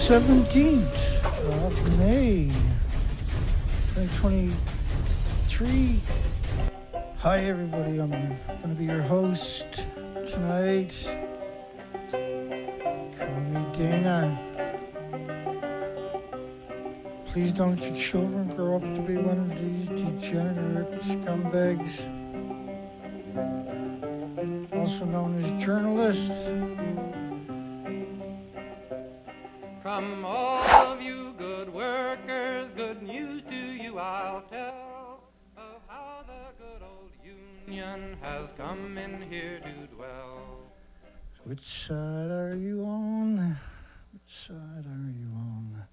17th of May, 2023. Hi everybody, I'm going to be your host tonight. Call me Dana. Please don't let your children grow up to be one of these degenerate scumbags, also known as journalists. From all of you good workers, good news to you I'll tell of how the good old Union has come in here to dwell. Which side are you on? Which side are you on?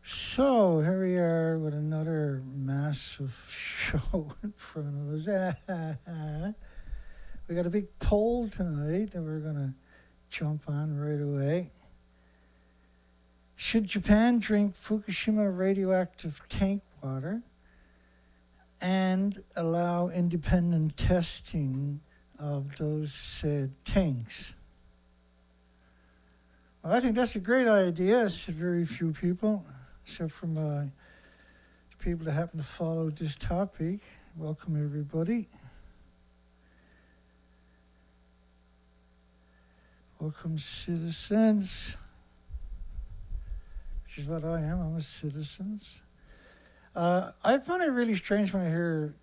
So, here we are with another massive show in front of us. We got a big poll tonight that we're going to jump on right away. Should Japan drink Fukushima radioactive tank water and allow independent testing of those said tanks? Well, I think that's a great idea, said very few people, except from the people that happen to follow this topic. Welcome, everybody. Welcome, citizens. Which is what I am. I'm a citizen. I find it really strange when I hear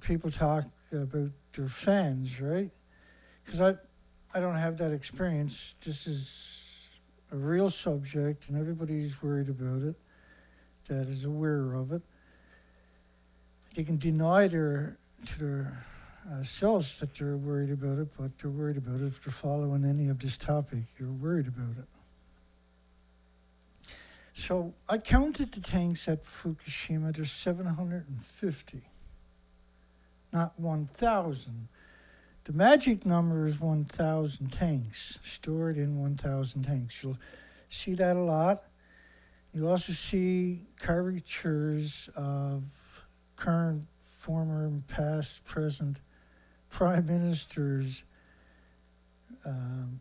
people talk about their fans, right? Because I don't have that experience. This is a real subject, and everybody's worried about it, that is aware of it. They can deny to their selves that they're worried about it, but they're worried about it if they're following any of this topic. You're worried about it. So I counted the tanks at Fukushima. There's 750, not 1,000. The magic number is 1,000 tanks, stored in 1,000 tanks. You'll see that a lot. You'll also see caricatures of current, former, past, present prime ministers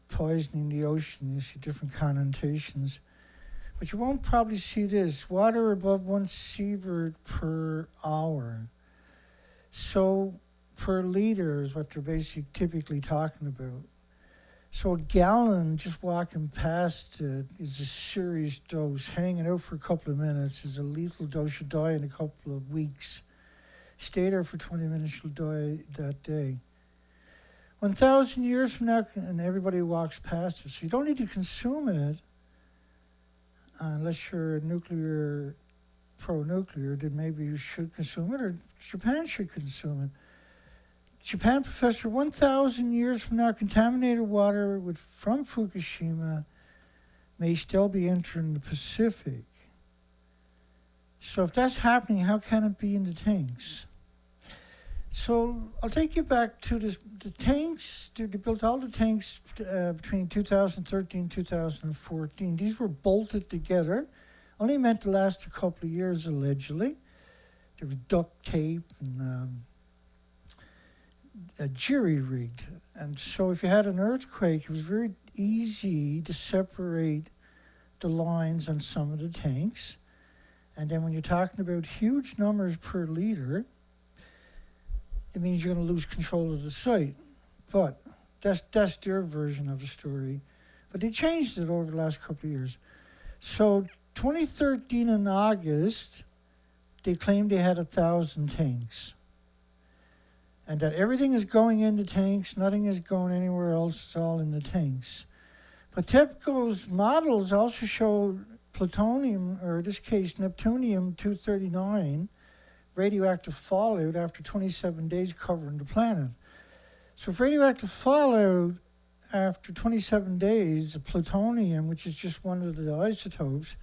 poisoning the ocean. You see different connotations. But you won't probably see this. Water above 1 sievert per hour. So per liter is what they're basically typically talking about. So a gallon just walking past it is a serious dose. Hanging out for a couple of minutes is a lethal dose. You'll die in a couple of weeks. Stay there for 20 minutes, you'll die that day. 1,000 years from now, and everybody walks past it. So you don't need to consume it. Unless you're nuclear, pro-nuclear, then maybe you should consume it, or Japan should consume it. Japan professor, 1,000 years from now, contaminated water from Fukushima may still be entering the Pacific. So if that's happening, how can it be in the tanks? So I'll take you back to the tanks. They built all the tanks between 2013 and 2014. These were bolted together. Only meant to last a couple of years, allegedly. There was duct tape and jury-rigged. And so if you had an earthquake, it was very easy to separate the lines on some of the tanks. And then when you're talking about huge numbers per liter, it means you're going to lose control of the site. But that's their version of the story. But they changed it over the last couple of years. So 2013 in August, they claimed they had 1,000 tanks. And that everything is going in the tanks, nothing is going anywhere else, it's all in the tanks. But TEPCO's models also show plutonium, or in this case, Neptunium-239, radioactive fallout after 27 days covering the planet. So if radioactive fallout after 27 days, the plutonium, which is just one of the isotopes,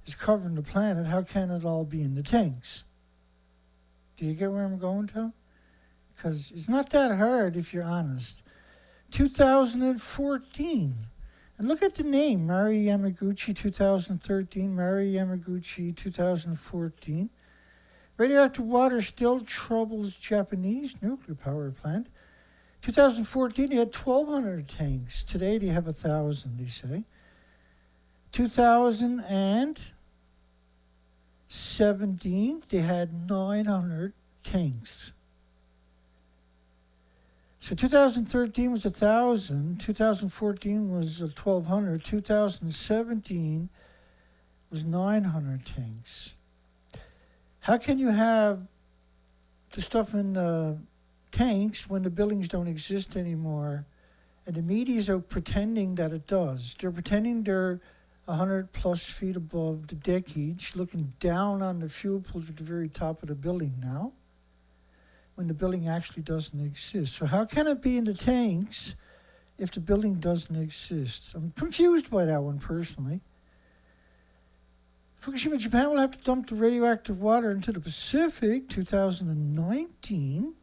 is covering the planet, how can it all be in the tanks? Do you get where I'm going to? Because it's not that hard if you're honest. 2014. And look at the name, Mari Yamaguchi 2013, Mari Yamaguchi 2014. Radioactive water still troubles Japanese nuclear power plant. 2014, they had 1,200 tanks. Today, they have 1,000, they say. 2017, they had 900 tanks. So 2013 was 1,000, 2014 was 1,200, 2017 was 900 tanks. How can you have the stuff in the tanks when the buildings don't exist anymore? And the media is out pretending that it does. They're pretending they're 100 plus feet above the deck each, looking down on the fuel pools at the very top of the building now, when the building actually doesn't exist. So how can it be in the tanks if the building doesn't exist? I'm confused by that one personally. Fukushima, Japan will have to dump the radioactive water into the Pacific, 2019.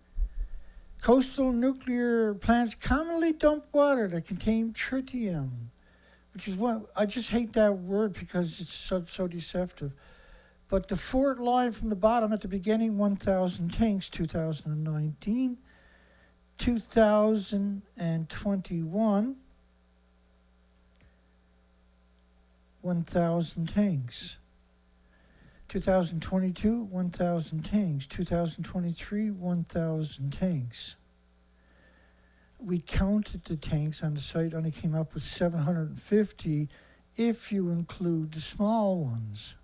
Coastal nuclear plants commonly dump water that contain tritium, which is what, I just hate that word because it's so deceptive. But the fourth line from the bottom at the beginning, 1,000 tanks, 2019. 2021, 1,000 tanks. 2022, 1,000 tanks. 2023, 1,000 tanks. We counted the tanks on the site, only came up with 750 if you include the small ones.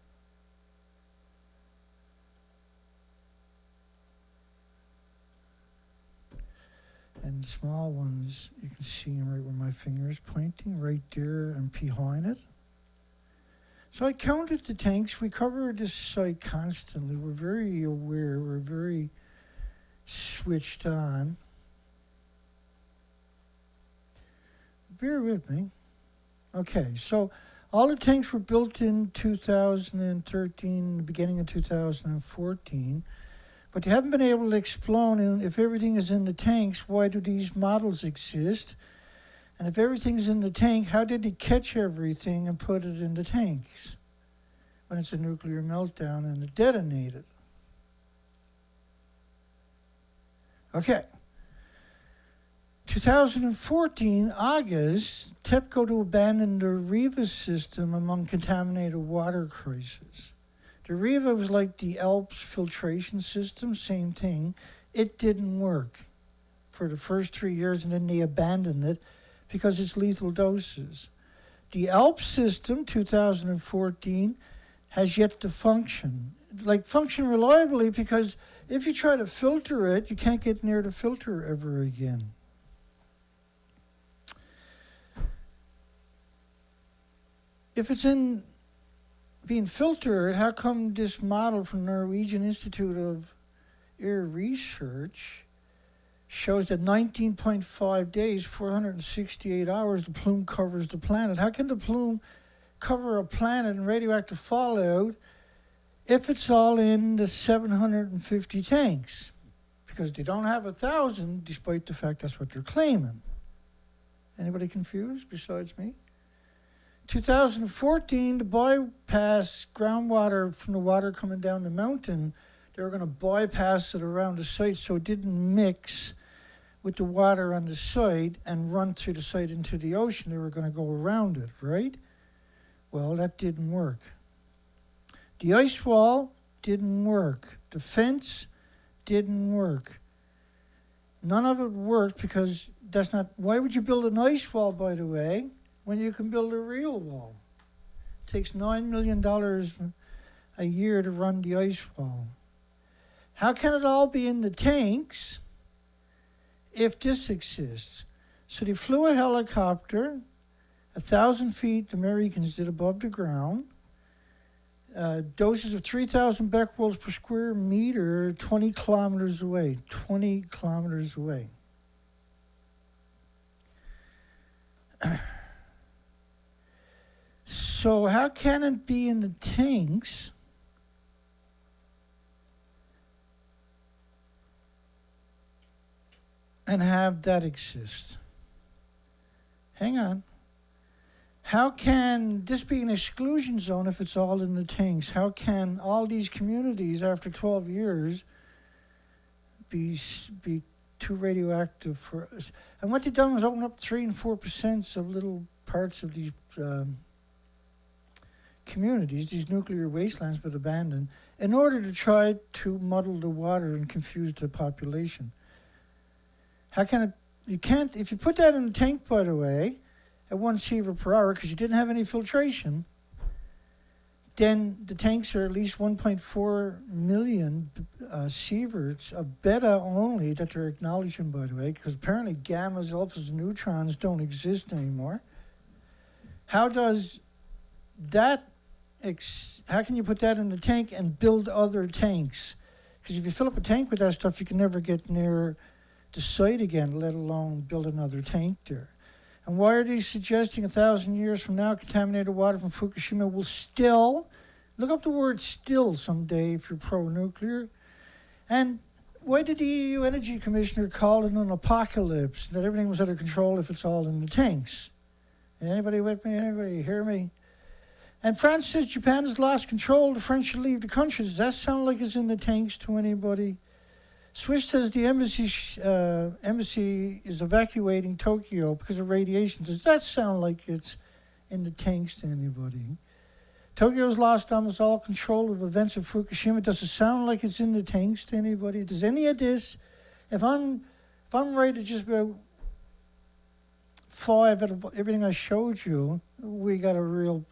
And the small ones, you can see them right where my finger is pointing, right there and behind it. So I counted the tanks. We cover this site constantly. We're very aware. We're very switched on. Bear with me. Okay, so all the tanks were built in 2013, the beginning of 2014. But you haven't been able to explain, if everything is in the tanks, why do these models exist? And if everything's in the tank, how did they catch everything and put it in the tanks when it's a nuclear meltdown and it detonated? Okay. 2014, August, TEPCO to abandon the REVA system among contaminated water crises. The REVA was like the Alps filtration system, same thing. It didn't work for the first 3 years, and then they abandoned it because it's lethal doses. The Alps system, 2014, has yet to function. Function reliably, because if you try to filter it, you can't get near the filter ever again. If it's in being filtered, how come this model from Norwegian Institute of Air Research shows that 19.5 days, 468 hours, the plume covers the planet? How can the plume cover a planet in radioactive fallout if it's all in the 750 tanks? Because they don't have 1,000, despite the fact that's what they're claiming. Anybody confused besides me? 2014, to bypass groundwater from the water coming down the mountain, they were going to bypass it around the site so it didn't mix with the water on the site and run through the site into the ocean. They were going to go around it, right? Well, that didn't work. The ice wall didn't work. The fence didn't work. None of it worked because that's not... Why would you build an ice wall, by the way, when you can build a real wall? It takes $9 million a year to run the ice wall. How can it all be in the tanks if this exists? So they flew a helicopter 1,000 feet, the Americans did, above the ground. Doses of 3,000 becquerels per square meter, 20 kilometers away. 20 kilometers away. So how can it be in the tanks and have that exist? Hang on. How can this be an exclusion zone if it's all in the tanks? How can all these communities, after 12 years, be too radioactive for us? And what they've done was open up 3 and 4% of little parts of these communities, these nuclear wastelands but abandoned, in order to try to muddle the water and confuse the population. How can it, you can't, if you put that in a tank, by the way, at 1 sievert per hour, because you didn't have any filtration, then the tanks are at least 1.4 million sieverts of beta only that they're acknowledging, by the way, because apparently gammas, alphas, and neutrons don't exist anymore. How does that, how can you put that in the tank and build other tanks? Because if you fill up a tank with that stuff, you can never get near the site again, let alone build another tank there. And why are they suggesting 1,000 years from now contaminated water from Fukushima will still, look up the word still someday if you're pro-nuclear. And why did the EU Energy Commissioner call it an apocalypse, that everything was under control if it's all in the tanks? Anybody with me? Anybody hear me? And France says Japan has lost control, the French should leave the country. Does that sound like it's in the tanks to anybody? Swiss says the embassy is evacuating Tokyo because of radiation. Does that sound like it's in the tanks to anybody? Tokyo's lost almost all control of events at Fukushima. Does it sound like it's in the tanks to anybody? Does any of this, if I'm right at just about 5 out of everything I showed you, we got a real,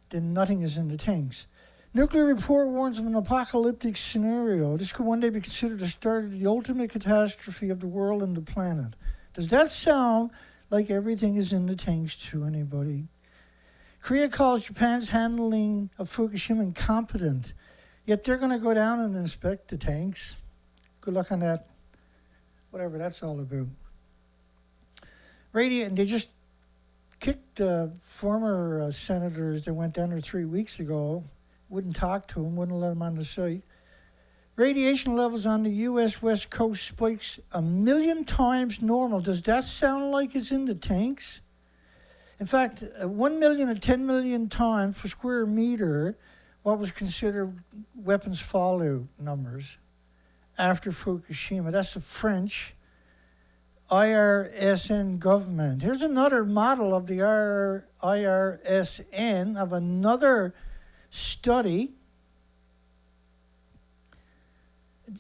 then nothing is in the tanks. Nuclear report warns of an apocalyptic scenario. This could one day be considered the start of the ultimate catastrophe of the world and the planet. Does that sound like everything is in the tanks to anybody? Korea calls Japan's handling of Fukushima incompetent, yet they're going to go down and inspect the tanks. Good luck on that. Whatever that's all about. And they just kicked former senators that went down there 3 weeks ago. Wouldn't talk to them, wouldn't let them on the site. Radiation levels on the U.S. West Coast spikes 1 million times normal. Does that sound like it's in the tanks? In fact, 1 million and 10 million times per square meter, what was considered weapons fallout numbers after Fukushima. That's the French IRSN government. Here's another model of the IRSN of another study.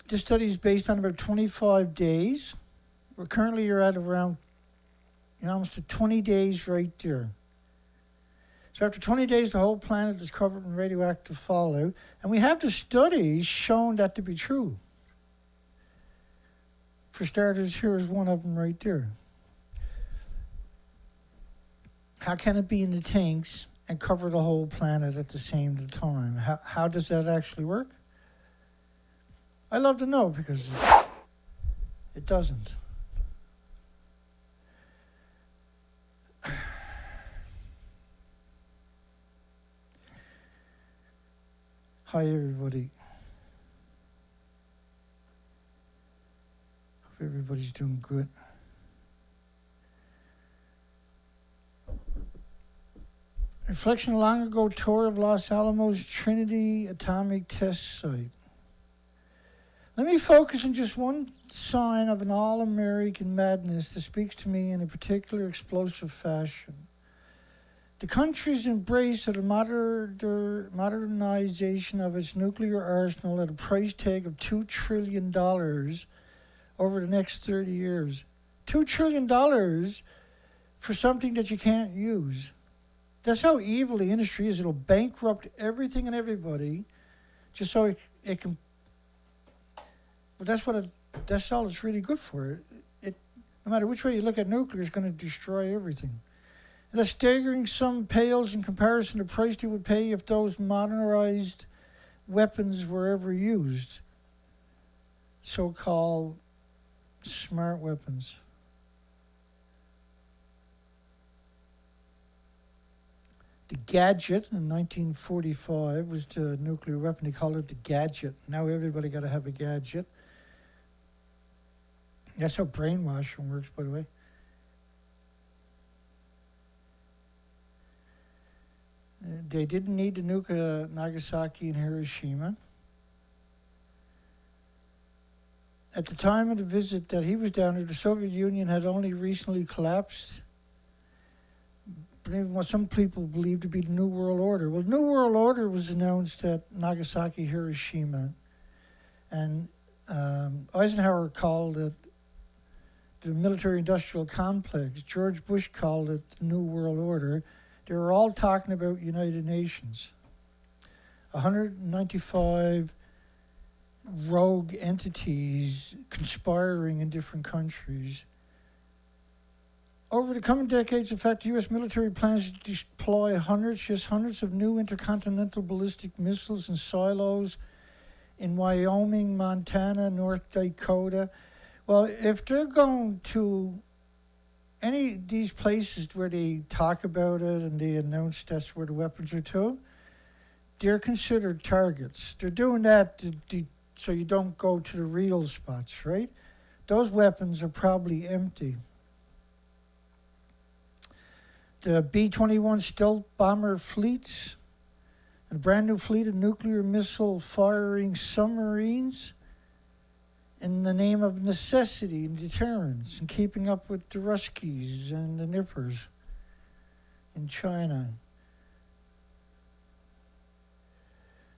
This study is based on about 25 days. We're currently you're at around almost 20 days right there. So after 20 days, the whole planet is covered in radioactive fallout. And we have the studies shown that to be true. For starters, here is one of them right there. How can it be in the tanks and cover the whole planet at the same time? How does that actually work? I love to know because it doesn't. Hi everybody. Hope everybody's doing good. Reflection long ago tour of Los Alamos Trinity atomic test site. Let me focus on just one sign of an all-American madness that speaks to me in a particular explosive fashion. The country's embrace of the modernization of its nuclear arsenal at a price tag of $2 trillion over the next 30 years. $2 trillion for something that you can't use. That's how evil the industry is. It'll bankrupt everything and everybody just so it can. But that's all it's really good for. No matter which way you look at nuclear, it's going to destroy everything. And a staggering sum pales in comparison to the price they would pay if those modernized weapons were ever used. So-called smart weapons. The gadget in 1945 was the nuclear weapon. They called it the gadget. Now everybody got to have a gadget. That's how brainwashing works, by the way. They didn't need to nuke Nagasaki and Hiroshima. At the time of the visit that he was down there, the Soviet Union had only recently collapsed. but even what some people believe to be the New World Order. Well, the New World Order was announced at Nagasaki, Hiroshima, and Eisenhower called it the military-industrial complex. George Bush called it the New World Order. They were all talking about United Nations. 195 rogue entities conspiring in different countries. Over the coming decades, in fact, the U.S. military plans to deploy hundreds of new intercontinental ballistic missiles in silos in Wyoming, Montana, North Dakota. Well, if they're going to any of these places where they talk about it and they announce that's where the weapons are to, they're considered targets. They're doing that so you don't go to the real spots, right? Those weapons are probably empty. The B-21 stealth bomber fleets, a brand new fleet of nuclear missile firing submarines in the name of necessity and deterrence and keeping up with the Ruskies and the Nippers in China.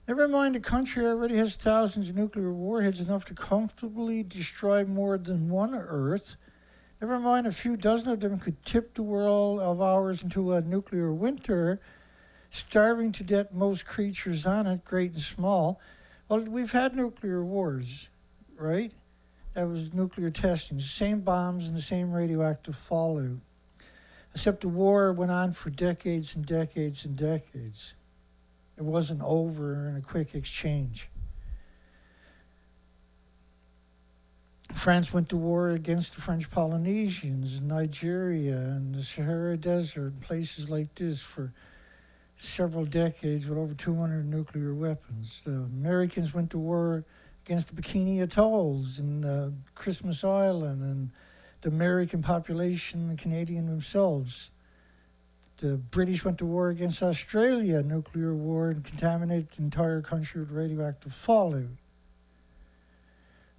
Never mind, the country already has thousands of nuclear warheads, enough to comfortably destroy more than one Earth. Never mind, a few dozen of them could tip the world of ours into a nuclear winter, starving to death most creatures on it, great and small. Well, we've had nuclear wars, right? That was nuclear testing, the same bombs and the same radioactive fallout. Except the war went on for decades and decades and decades. It wasn't over in a quick exchange. France went to war against the French Polynesians in Nigeria and the Sahara Desert, places like this for several decades with over 200 nuclear weapons. The Americans went to war against the Bikini Atolls and Christmas Island and the American population, the Canadian themselves. The British went to war against Australia, nuclear war, and contaminated the entire country with radioactive fallout.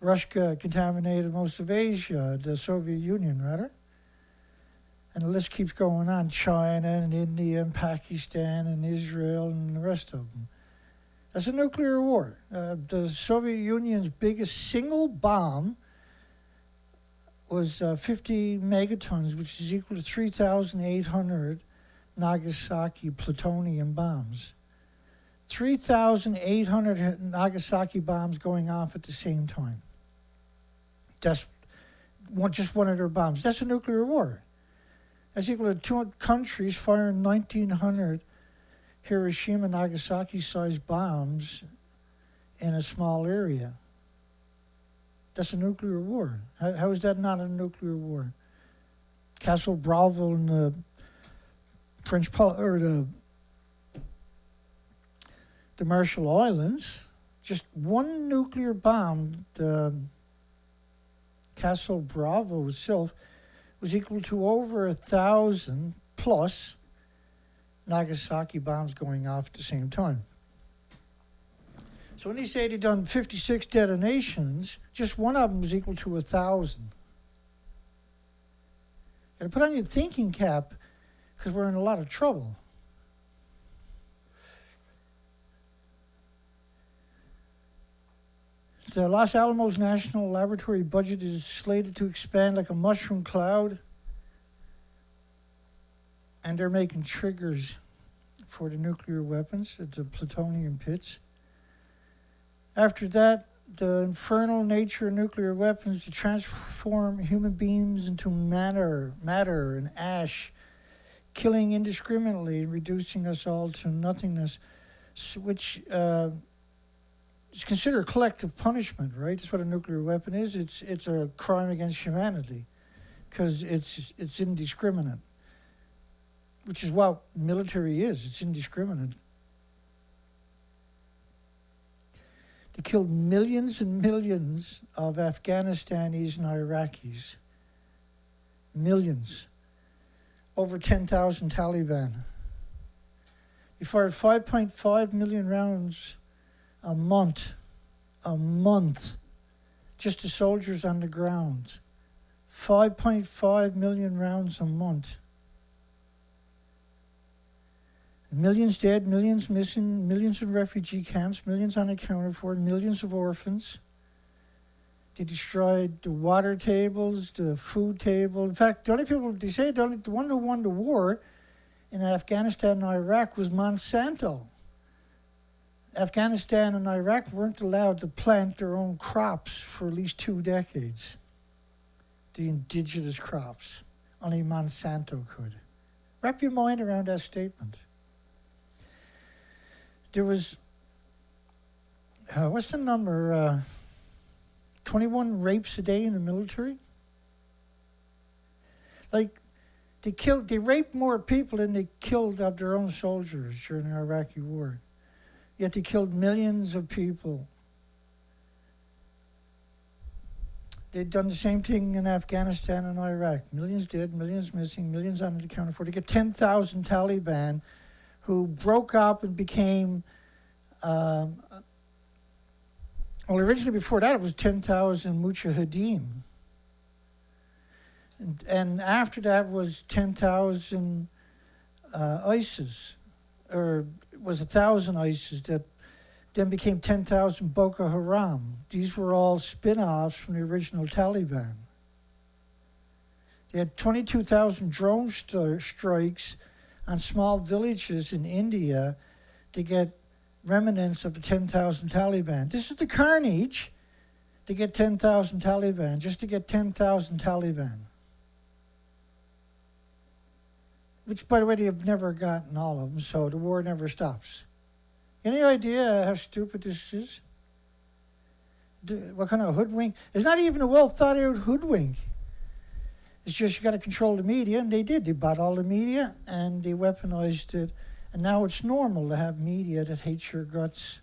Russia contaminated most of Asia, the Soviet Union, rather. And the list keeps going on. China and India and Pakistan and Israel and the rest of them. That's a nuclear war. The Soviet Union's biggest single bomb was 50 megatons, which is equal to 3,800 Nagasaki plutonium bombs. 3,800 Nagasaki bombs going off at the same time. That's just one of their bombs. That's a nuclear war. That's equal to 200 countries firing 1,900 Hiroshima, Nagasaki-sized bombs in a small area. That's a nuclear war. How is that not a nuclear war? Castle Bravo in the the Marshall Islands, just one nuclear bomb, the Castle Bravo itself, was equal to over 1,000 plus Nagasaki bombs going off at the same time. So when they say they've done 56 detonations, just one of them was equal to 1,000. Got to put on your thinking cap because we're in a lot of trouble. The Los Alamos National Laboratory budget is slated to expand like a mushroom cloud, and they're making triggers for the nuclear weapons at the plutonium pits. After that, the infernal nature of nuclear weapons to transform human beings into matter and ash, killing indiscriminately and reducing us all to nothingness, which it's considered collective punishment, right? That's what a nuclear weapon is. It's a crime against humanity because it's indiscriminate, which is what military is. It's indiscriminate. They killed millions and millions of Afghanistanis and Iraqis. Millions. Over 10,000 Taliban. They fired 5.5 million rounds a month, just to soldiers on the ground. 5.5 million rounds a month. Millions dead, millions missing, millions in refugee camps, millions unaccounted for, millions of orphans. They destroyed the water tables, the food table. In fact, the only people, they say the one who won the war in Afghanistan and Iraq was Monsanto. Afghanistan and Iraq weren't allowed to plant their own crops for at least 2 decades. The indigenous crops. Only Monsanto could. Wrap your mind around that statement. There was, what's the number? 21 rapes a day in the military? Like, they raped more people than they killed of their own soldiers during the Iraqi war. Yet they killed millions of people. They'd done the same thing in Afghanistan and Iraq. Millions dead, millions missing, millions unaccounted for. They get 10,000 Taliban who broke up and became, well, originally before that it was 10,000 Mujahideen. And after that was 10,000 ISIS, or it was 1,000 ISIS that then became 10,000 Boko Haram. These were all spin-offs from the original Taliban. They had 22,000 drone strikes on small villages in India to get remnants of the 10,000 Taliban. This is the carnage to get 10,000 Taliban, just to get 10,000 Taliban. Which, by the way, they have never gotten all of them, so the war never stops. Any idea how stupid this is? What kind of hoodwink? It's not even a well-thought-out hoodwink. It's just you got to control the media, and they did. They bought all the media, and they weaponized it. And now it's normal to have media that hates your guts.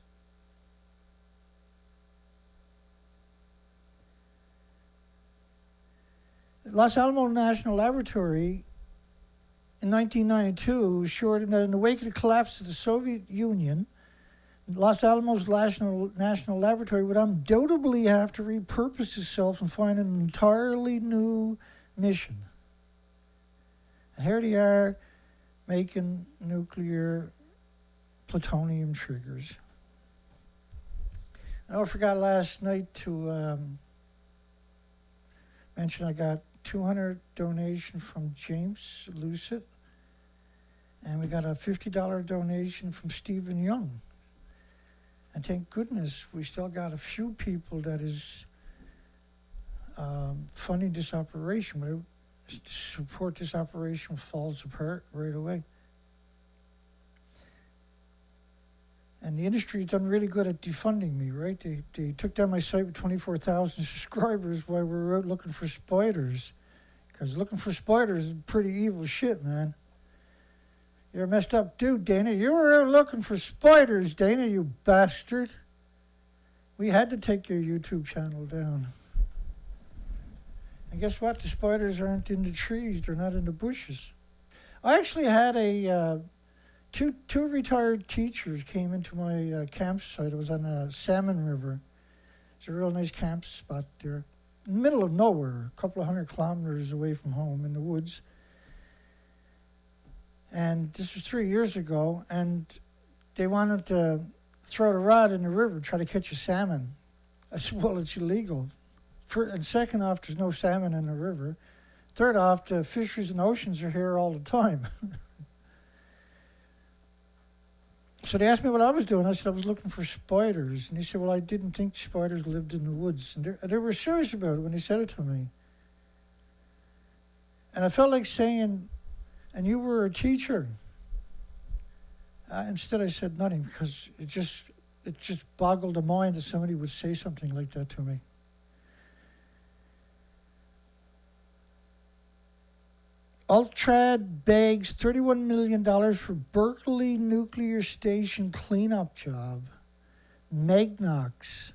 Los Alamos National Laboratory in 1992 assured that in the wake of the collapse of the Soviet Union, Los Alamos National Laboratory would undoubtedly have to repurpose itself and find an entirely new mission. And here they are making nuclear plutonium triggers. I forgot last night to mention I got 200 donation from James Lucid, and we got a $50 donation from Stephen Young. And thank goodness we still got a few people that is funding this operation. Without support, this operation falls apart right away. And the industry's done really good at defunding me, right? They took down my site with 24,000 subscribers while we were out looking for spiders. Because looking for spiders is pretty evil shit, man. You're a messed up dude, Dana. You were out looking for spiders, Dana, you bastard. We had to take your YouTube channel down. And guess what? The spiders aren't in the trees. They're not in the bushes. I actually had a... Two retired teachers came into my campsite. It was on a Salmon River. It's a real nice camp spot there. In the middle of nowhere, a couple of 100 kilometers away from home in the woods. And this was 3 years ago, and they wanted to throw the rod in the river, try to catch a salmon. I said, well, it's illegal. And second off, there's no salmon in the river. Third off, the fisheries and oceans are here all the time. So they asked me what I was doing. I said I was looking for spiders. And he said, well, I didn't think spiders lived in the woods. And they were serious about it when they said it to me. And I felt like saying, and you were a teacher. Instead I said nothing because it just boggled the mind that somebody would say something like that to me. Altrad bags $31 million for Berkeley nuclear station cleanup job. Magnox,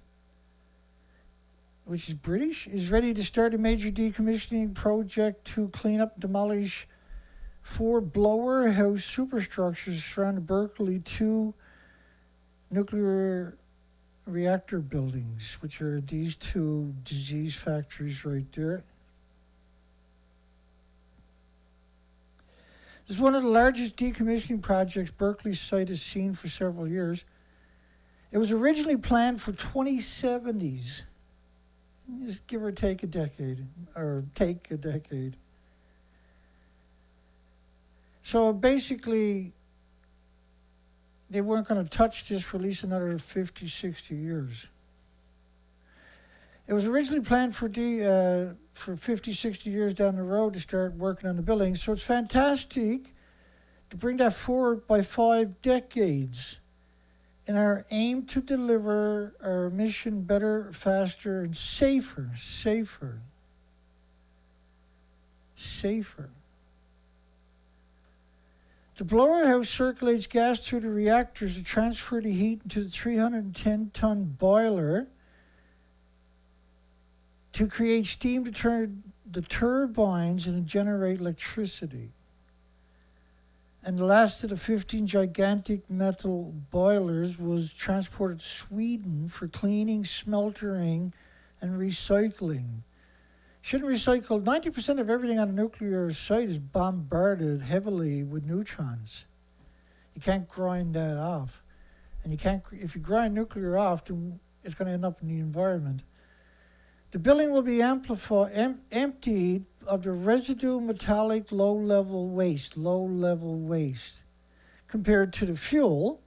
which is British, is ready to start a major decommissioning project to clean up and demolish 4 blower house superstructures surrounding Berkeley 2 nuclear reactor buildings, which are these 2 disease factories right there. This is one of the largest decommissioning projects Berkeley site has seen for several years. It was originally planned for 2070s. Just give or take a decade, or take a decade. So basically, they weren't going to touch this for at least another 50, 60 years. It was originally planned for 50, 60 years down the road to start working on the building. So it's fantastic to bring that forward by 5 decades in our aim to deliver our mission better, faster, and safer. The blower house circulates gas through the reactors to transfer the heat into the 310-ton boiler to create steam to turn the turbines and to generate electricity. And the last of the 15 gigantic metal boilers was transported to Sweden for cleaning, smeltering, and recycling. Shouldn't recycle. 90% of everything on a nuclear site is bombarded heavily with neutrons. You can't grind that off. And you can't, if you grind nuclear off, then it's going to end up in the environment. The building will be emptied of the residue metallic low-level waste, compared to the fuel.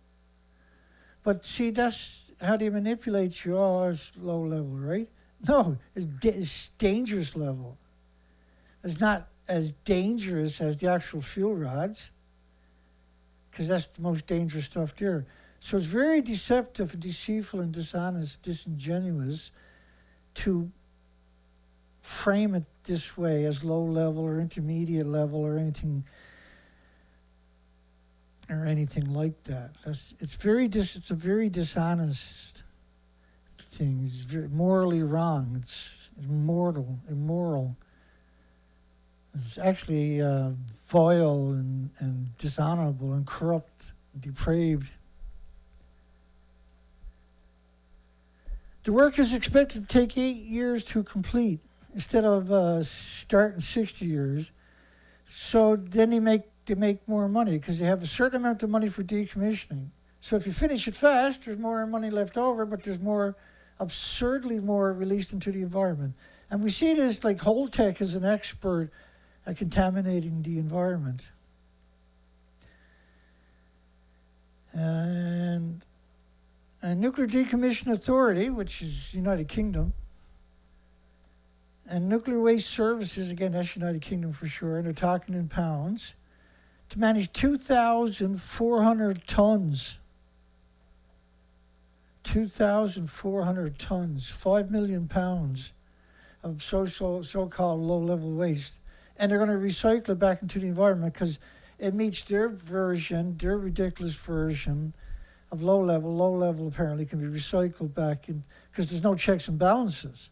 But see, that's how they manipulate you. Oh, it's low level, right? No, it's dangerous level. It's not as dangerous as the actual fuel rods, because that's the most dangerous stuff there. So it's very deceptive and deceitful and dishonest, disingenuous to frame it this way as low level or intermediate level or anything like that. It's a very dishonest thing. It's very morally wrong. It's immoral. It's actually vile and dishonorable and corrupt, and depraved. The work is expected to take 8 years to complete instead of starting 60 years. So then they make more money because they have a certain amount of money for decommissioning. So if you finish it fast, there's more money left over, but there's absurdly more released into the environment. And we see this like Holtec is an expert at contaminating the environment. And Nuclear Decommission Authority, which is United Kingdom, and Nuclear Waste Services, again, that's United Kingdom for sure, and they're talking in pounds, to manage 2,400 tons. 2,400 tons, 5 million pounds of so-called low-level waste. And they're going to recycle it back into the environment because it meets their ridiculous version of low level. Low level apparently can be recycled back in because there's no checks and balances.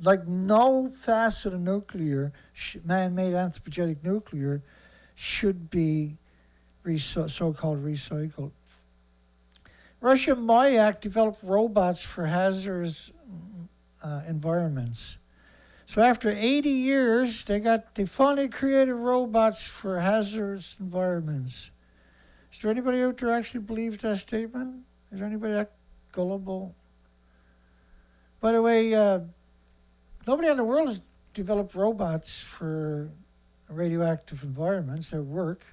Like no facet of nuclear, man-made anthropogenic nuclear, should be so-called recycled. Russia Mayak developed robots for hazardous environments. So after 80 years, they finally created robots for hazardous environments. Is there anybody out there actually believes that statement? Is there anybody that gullible? By the way, nobody in the world has developed robots for radioactive environments that work.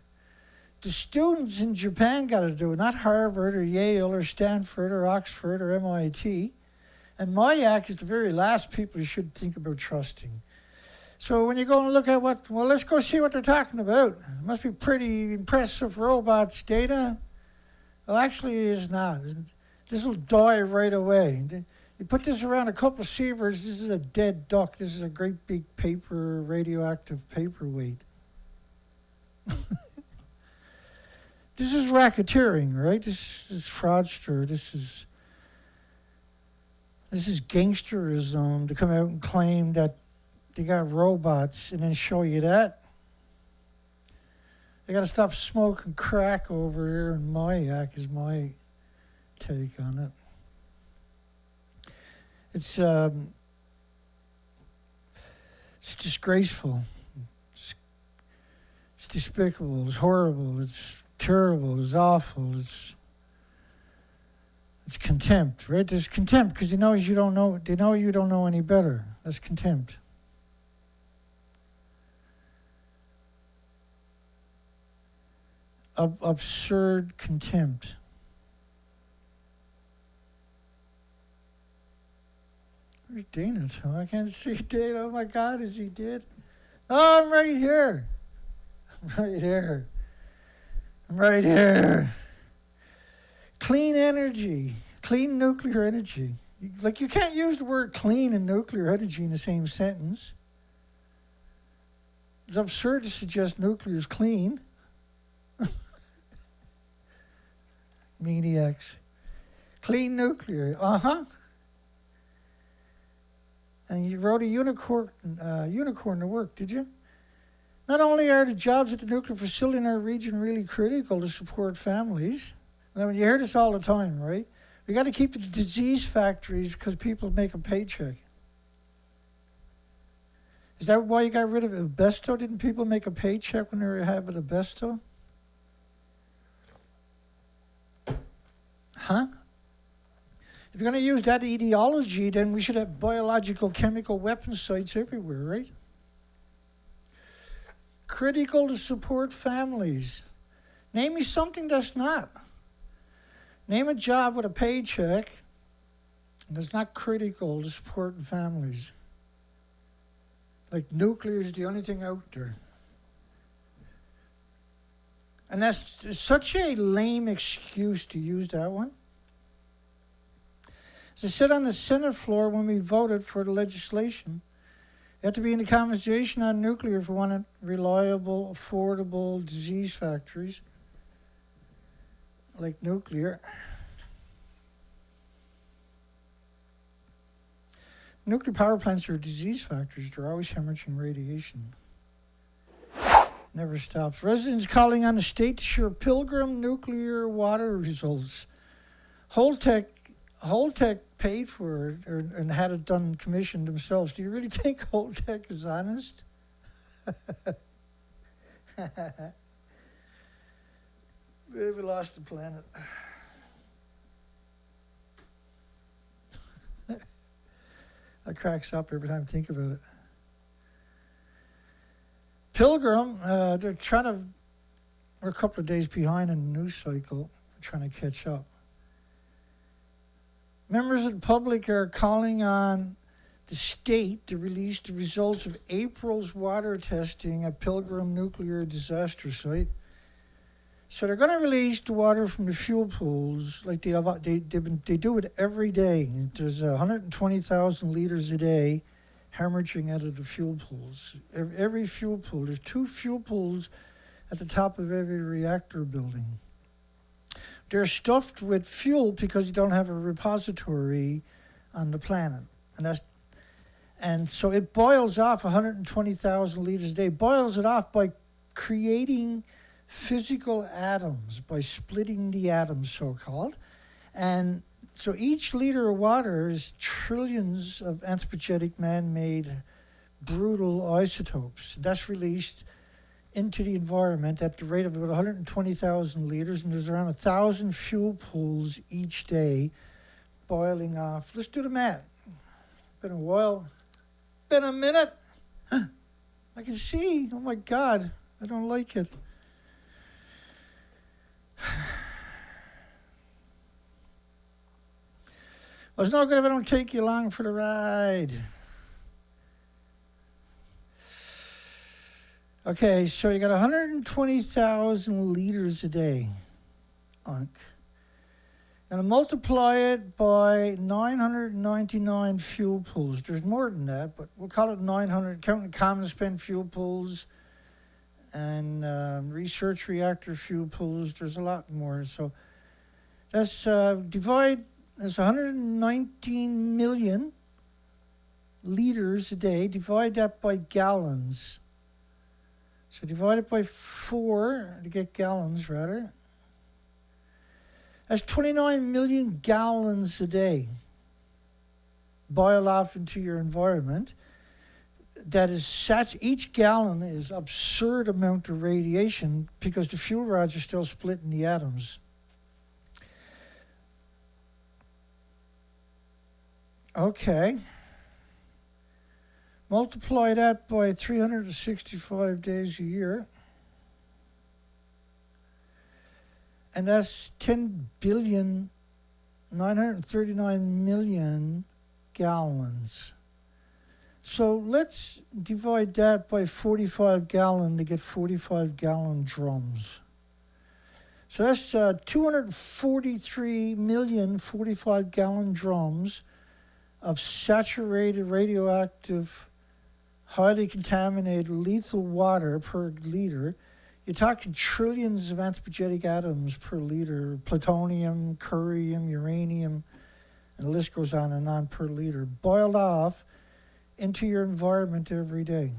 The students in Japan got to do it, not Harvard or Yale or Stanford or Oxford or MIT. And Mayak is the very last people you should think about trusting. So when you go and look at let's go see what they're talking about. It must be pretty impressive robots data. Well, actually it is not. This will die right away. You put this around a couple of sievers, this is a dead duck. This is a great big radioactive paperweight. This is racketeering, right? This is fraudster. This is gangsterism to come out and claim that they got robots and then show you that. They got to stop smoking crack over here in Mayak is my take on it. It's disgraceful. It's despicable, it's horrible, it's terrible, it's awful, it's contempt, right? There's contempt because they know you don't know any better. That's contempt. Absurd contempt. Where's Dana? I can't see Dana. Oh my God, is he dead? Oh, I'm right here. I'm right here. I'm right here. Clean energy, clean nuclear energy. You can't use the word clean and nuclear energy in the same sentence. It's absurd to suggest nuclear is clean. Maniacs. Clean nuclear, And you wrote a unicorn to work, did you? Not only are the jobs at the nuclear facility in our region really critical to support families, I mean, you hear this all the time, right? We got to keep the disease factories because people make a paycheck. Is that why you got rid of asbesto? Didn't people make a paycheck when they were having asbesto? Huh? If you're going to use that ideology, then we should have biological chemical weapon sites everywhere, right? Critical to support families. Name me something that's not. Name a job with a paycheck that's not critical to supporting families. Like nuclear is the only thing out there. And that's such a lame excuse to use that one. As I said on the Senate floor when we voted for the legislation, you have to be in the conversation on nuclear if we want reliable, affordable disease factories like nuclear. Nuclear power plants are disease factories. They're always hemorrhaging radiation. Never stops. Residents calling on the state to share Pilgrim Nuclear water results. Holtec paid for it and had it done commissioned themselves. Do you really think Holtec is honest? We lost the planet. That cracks up every time I think about it. Pilgrim, we're a couple of days behind in the news cycle. We're trying to catch up. Members of the public are calling on the state to release the results of April's water testing at Pilgrim Nuclear disaster site. So they're going to release the water from the fuel pools like they do it every day. There's 120,000 liters a day hemorrhaging out of the fuel pools. Every fuel pool. There's 2 fuel pools at the top of every reactor building. They're stuffed with fuel because you don't have a repository on the planet. And so it boils off 120,000 liters a day. Boils it off by creating physical atoms, by splitting the atoms, so-called. And so each liter of water is trillions of anthropogenic man-made brutal isotopes. That's released into the environment at the rate of about 120,000 liters, and there's around 1,000 fuel pools each day boiling off. Let's do the math. Been a while. Been a minute. I can see. Oh my God. I don't like it. Well, it's not good if I don't take you along for the ride. Okay, so you got 120,000 liters a day. Going to multiply it by 999 fuel pools. There's more than that, but we'll call it 900, counting common spent fuel pools and research reactor fuel pools. There's a lot more. So that's that's 119 million liters a day. Divide that by gallons. So divide it by 4 to get gallons, rather. That's 29 million gallons a day boil off into your environment. that is each gallon is absurd amount of radiation because the fuel rods are still splitting the atoms. Okay. Multiply that by 365 days a year. And that's 10,939,000,000 gallons. So let's divide that by 45 gallon to get 45 gallon drums. So that's 243 million 45 gallon drums of saturated radioactive, highly contaminated, lethal water per liter. You're talking trillions of anthropogenic atoms per liter, plutonium, curium, uranium, and the list goes on and on per liter, boiled off into your environment every day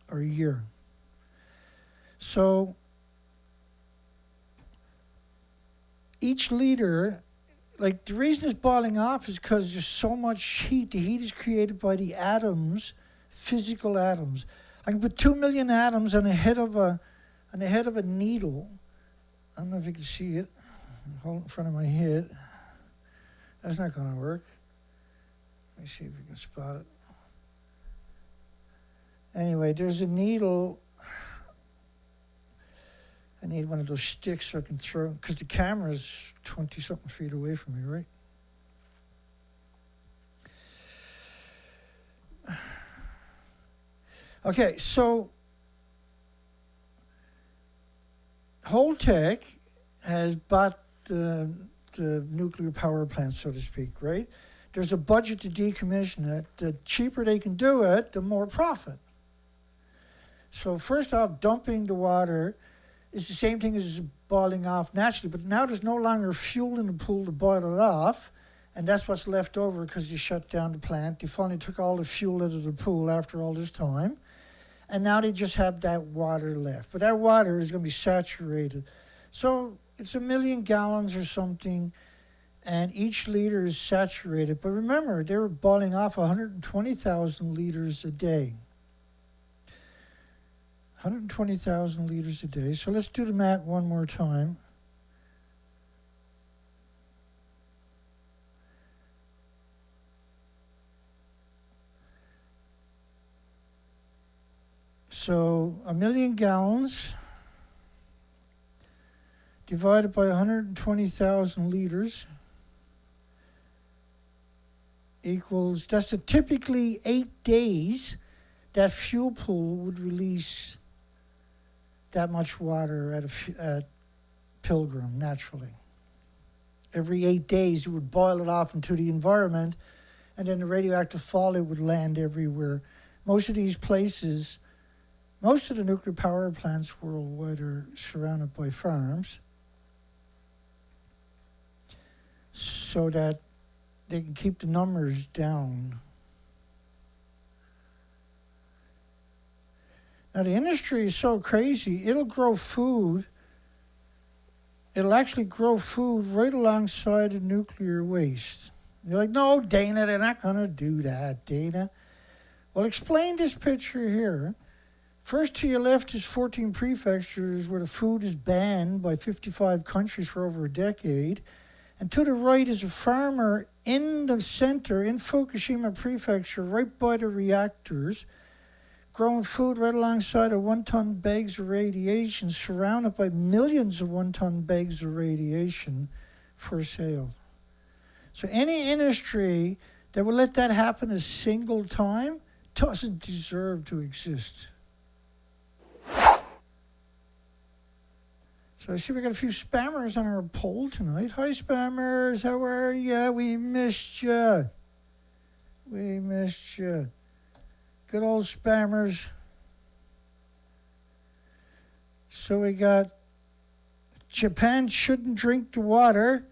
or year. So each liter, like the reason it's boiling off is because there's so much heat. The heat is created by the atoms, physical atoms. I can put 2 million atoms on the head of a needle. I don't know if you can see it. Hold it in front of my head. That's not going to work. Let me see if you can spot it. Anyway, there's a needle. I need one of those sticks so I can throw, because the camera's 20-something feet away from me, right? Okay, so Holtec has bought the nuclear power plant, so to speak, right? There's a budget to decommission it. The cheaper they can do it, the more profit. So first off, dumping the water is the same thing as boiling off naturally, but now there's no longer fuel in the pool to boil it off, and that's what's left over because you shut down the plant. They finally took all the fuel out of the pool after all this time, and now they just have that water left. But that water is going to be saturated. So it's 1 million gallons or something, and each liter is saturated. But remember, they were boiling off 120,000 liters a day. 120,000 liters a day. So let's do the math one more time. So 1 million gallons divided by 120,000 liters equals, that's a typically 8 days that fuel pool would release that much water at Pilgrim naturally. Every 8 days you would boil it off into the environment, and then the radioactive fallout would land everywhere. Most of these places, most of the nuclear power plants worldwide are surrounded by farms so that they can keep the numbers down. Now, the industry is so crazy, it'll grow food. It'll actually grow food right alongside the nuclear waste. You're like, no, Dana, they're not going to do that, Dana. Well, explain this picture here. First to your left is 14 prefectures where the food is banned by 55 countries for over a decade. And to the right is a farmer in the center, in Fukushima Prefecture, right by the reactors, growing food right alongside of 1-ton bags of radiation, surrounded by millions of 1-ton bags of radiation for sale. So any industry that will let that happen a single time doesn't deserve to exist. So I see we got a few spammers on our poll tonight. Hi, spammers. How are ya? We missed ya. We missed ya. Good old spammers. So we got Japan shouldn't drink the water,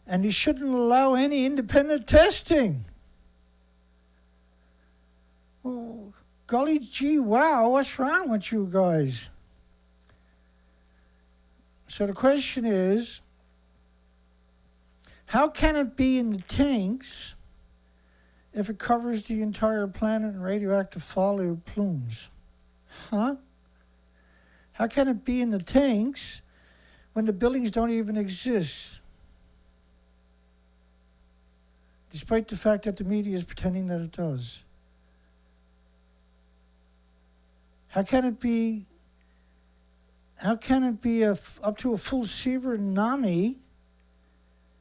and he shouldn't allow any independent testing. Oh, golly gee, wow, what's wrong with you guys? So the question is, how can it be in the tanks if it covers the entire planet in radioactive fallout plumes? Huh? How can it be in the tanks when the buildings don't even exist? Despite the fact that the media is pretending that it does. How can it be up to a full Sievert NAMI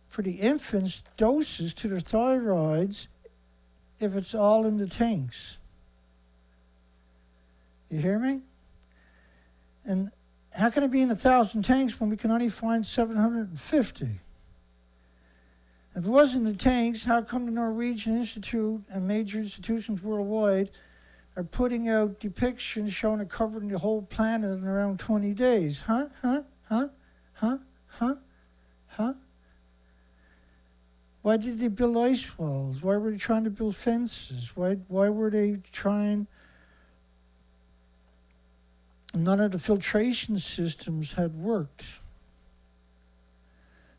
for the infants' doses to their thyroids if it's all in the tanks? You hear me? And how can it be in 1,000 tanks when we can only find 750? If it was in the tanks, how come the Norwegian Institute and major institutions worldwide are putting out depictions showing it covering the whole planet in around 20 days? Huh? Why did they build ice walls? Why were they trying to build fences? Why were they trying... None of the filtration systems had worked.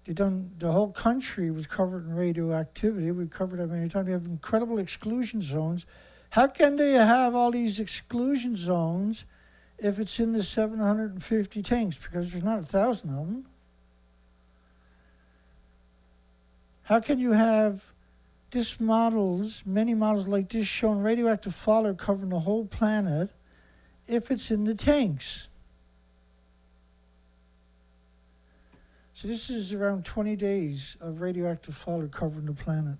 The whole country was covered in radioactivity. We covered, many times. We have incredible exclusion zones. How can they have all these exclusion zones if it's in the 750 tanks? Because there's not 1,000 of them. How can you have many models like this showing radioactive fallout covering the whole planet if it's in the tanks? So this is around 20 days of radioactive fallout covering the planet.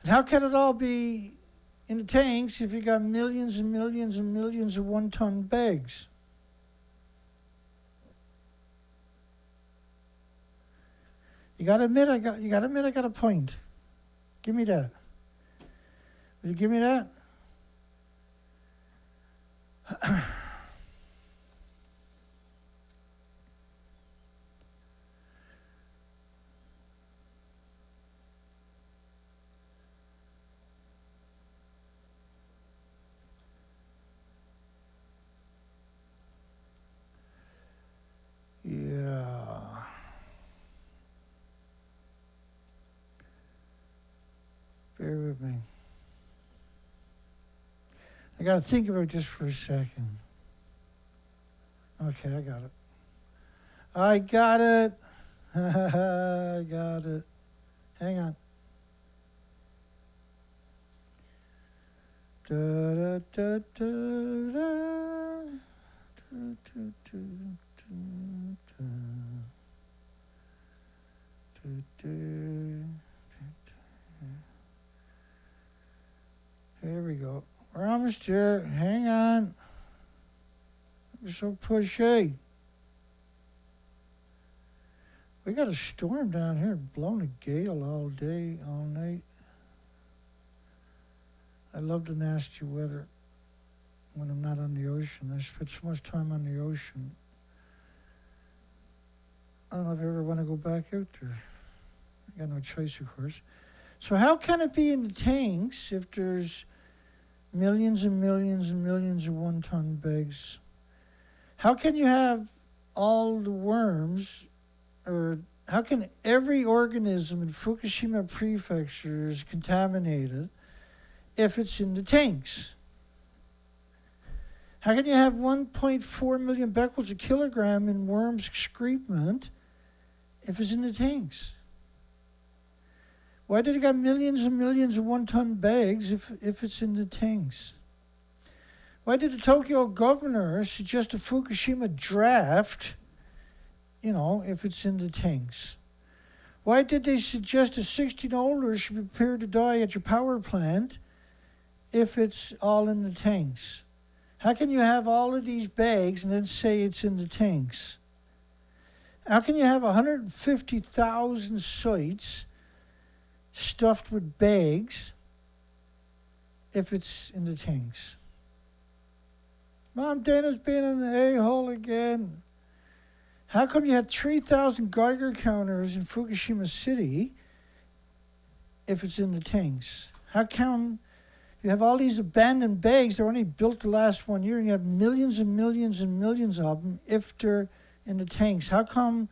And how can it all be in the tanks if you got millions and millions and millions of one-ton bags? You gotta admit I got a point. Give me that. Will you give me that? Yeah. Bear with me. I got to think about this for a second. Okay, I got it. I got it. I got it. Hang on. Da, da, da, da, da, da, da, da. Here we go. We're almost there. Hang on. You're so pushy. We got a storm down here, blowing a gale all day, all night. I love the nasty weather when I'm not on the ocean. I spend so much time on the ocean. I don't know if I ever want to go back out there. I got no choice, of course. So how can it be in the tanks if there's millions and millions and millions of one-ton bags? How can you have all the worms, or how can every organism in Fukushima prefecture is contaminated if it's in the tanks? How can you have 1.4 million becquerels a kilogram in worms' excrement if it's in the tanks? Why did it got millions and millions of one-ton bags if it's in the tanks? Why did the Tokyo governor suggest a Fukushima draft, if it's in the tanks? Why did they suggest a 16 older should be prepared to die at your power plant if it's all in the tanks? How can you have all of these bags and then say it's in the tanks? How can you have 150,000 sites stuffed with bags if it's in the tanks? Mom, Dana's being an a-hole again. How come you had 3,000 Geiger counters in Fukushima City if it's in the tanks? How come you have all these abandoned bags that were only built to last 1 year, and you have millions and millions and millions of them if they're in the tanks? How come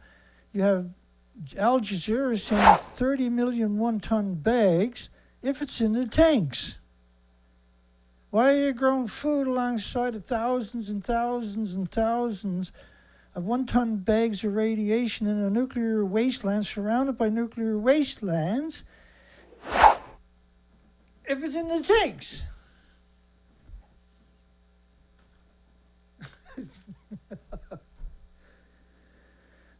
you have Al Jazeera saying 30 million one-ton bags if it's in the tanks? Why are you growing food alongside of thousands and thousands and thousands of one-ton bags of radiation in a nuclear wasteland surrounded by nuclear wastelands if it's in the tanks?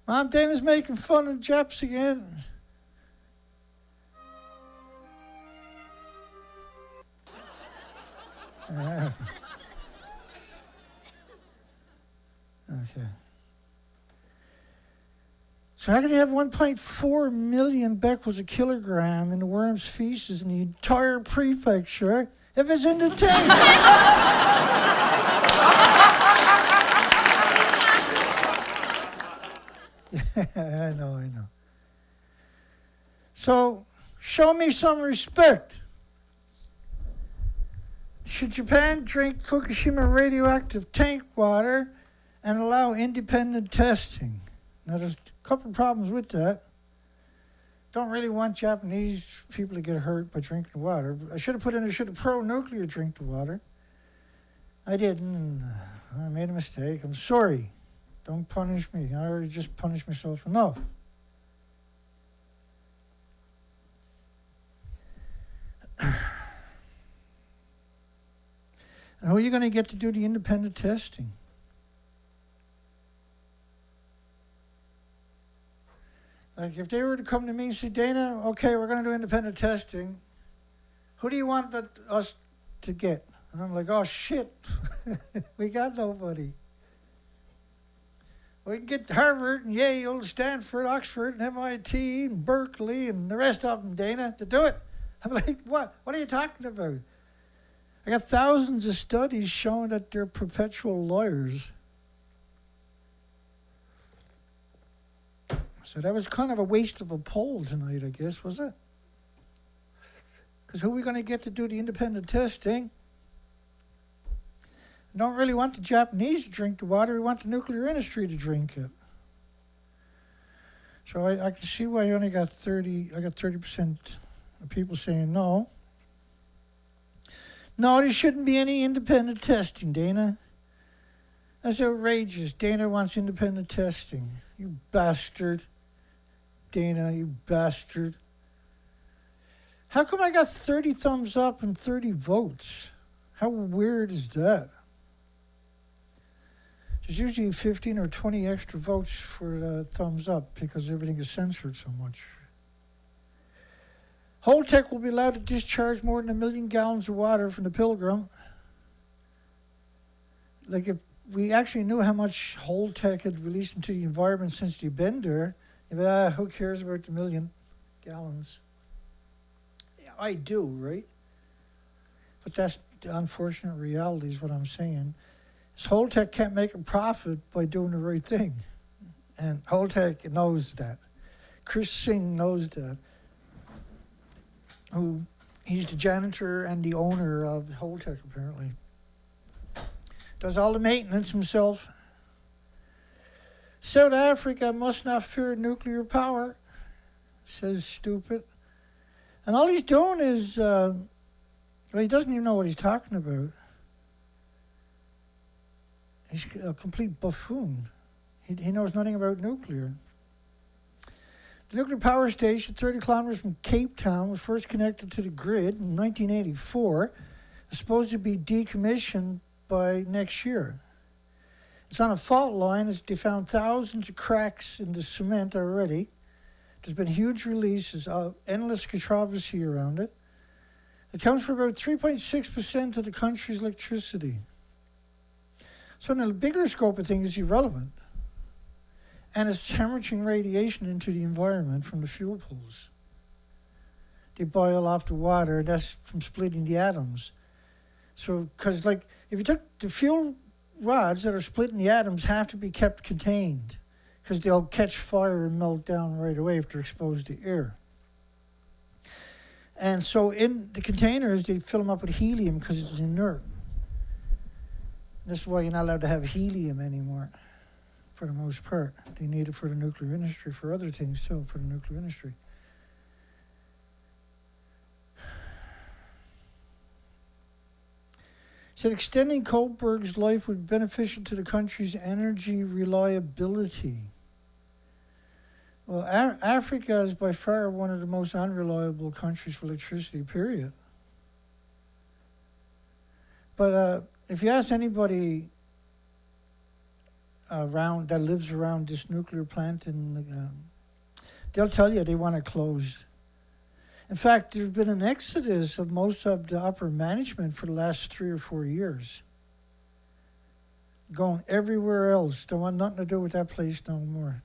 Mom, Dana's making fun of Japs again. Okay. So how can you have 1.4 million becquerels a kilogram in the worm's feces in the entire prefecture if it's in the tanks? I know. So, show me some respect. Should Japan drink Fukushima radioactive tank water and allow independent testing? Now, there's a couple of problems with that. Don't really want Japanese people to get hurt by drinking the water. I should have put in, should have pro-nuclear drink the water. I didn't. I made a mistake. I'm sorry. Don't punish me. I already just punished myself enough. And who are you going to get to do the independent testing? Like if they were to come to me and say, Dana, okay, we're going to do independent testing. Who do you want us to get? And I'm like, oh, shit. We got nobody. We can get Harvard and Yale, Stanford, Oxford, and MIT, and Berkeley, and the rest of them, Dana, to do it. I'm like, what? What are you talking about? I got thousands of studies showing that they're perpetual liars. So that was kind of a waste of a poll tonight, I guess, was it? Because who are we going to get to do the independent testing? I don't really want the Japanese to drink the water. We want the nuclear industry to drink it. So I can see why I only got 30% of people saying no. No, there shouldn't be any independent testing, Dana. That's outrageous. Dana wants independent testing. You bastard. Dana, you bastard. How come I got 30 thumbs up and 30 votes? How weird is that? There's usually 15 or 20 extra votes for thumbs up because everything is censored so much. Holtec will be allowed to discharge more than 1 million gallons of water from the Pilgrim. Like if we actually knew how much Holtec had released into the environment since they've been there, who cares about the 1 million gallons? Yeah, I do, right? But that's the unfortunate reality is what I'm saying. Is Holtec can't make a profit by doing the right thing. And Holtec knows that. Chris Singh knows that. He's the janitor and the owner of Holtec, apparently. Does all the maintenance himself. South Africa must not fear nuclear power, says stupid. And all he's doing is, he doesn't even know what he's talking about. He's a complete buffoon. He knows nothing about nuclear. The nuclear power station, 30 kilometers from Cape Town, was first connected to the grid in 1984. It's supposed to be decommissioned by next year. It's on a fault line as they found thousands of cracks in the cement already. There's been huge releases of endless controversy around it. It accounts for about 3.6% of the country's electricity. So in the bigger scope of things, it's irrelevant. And it's hemorrhaging radiation into the environment from the fuel pools. They boil off the water, that's from splitting the atoms. So, because if you took the fuel rods that are splitting the atoms have to be kept contained because they'll catch fire and melt down right away if they're exposed to air. And so in the containers, they fill them up with helium because it's inert. This is why you're not allowed to have helium anymore, for the most part. They need it for the nuclear industry, for other things too, for the nuclear industry. Said extending Kohlberg's life would be beneficial to the country's energy reliability. Well, Africa is by far one of the most unreliable countries for electricity, period. But if you ask anybody around that lives around this nuclear plant, they'll tell you they want it closed. In fact, there's been an exodus of most of the upper management for the last 3 or 4 years. Going everywhere else. Don't want nothing to do with that place no more.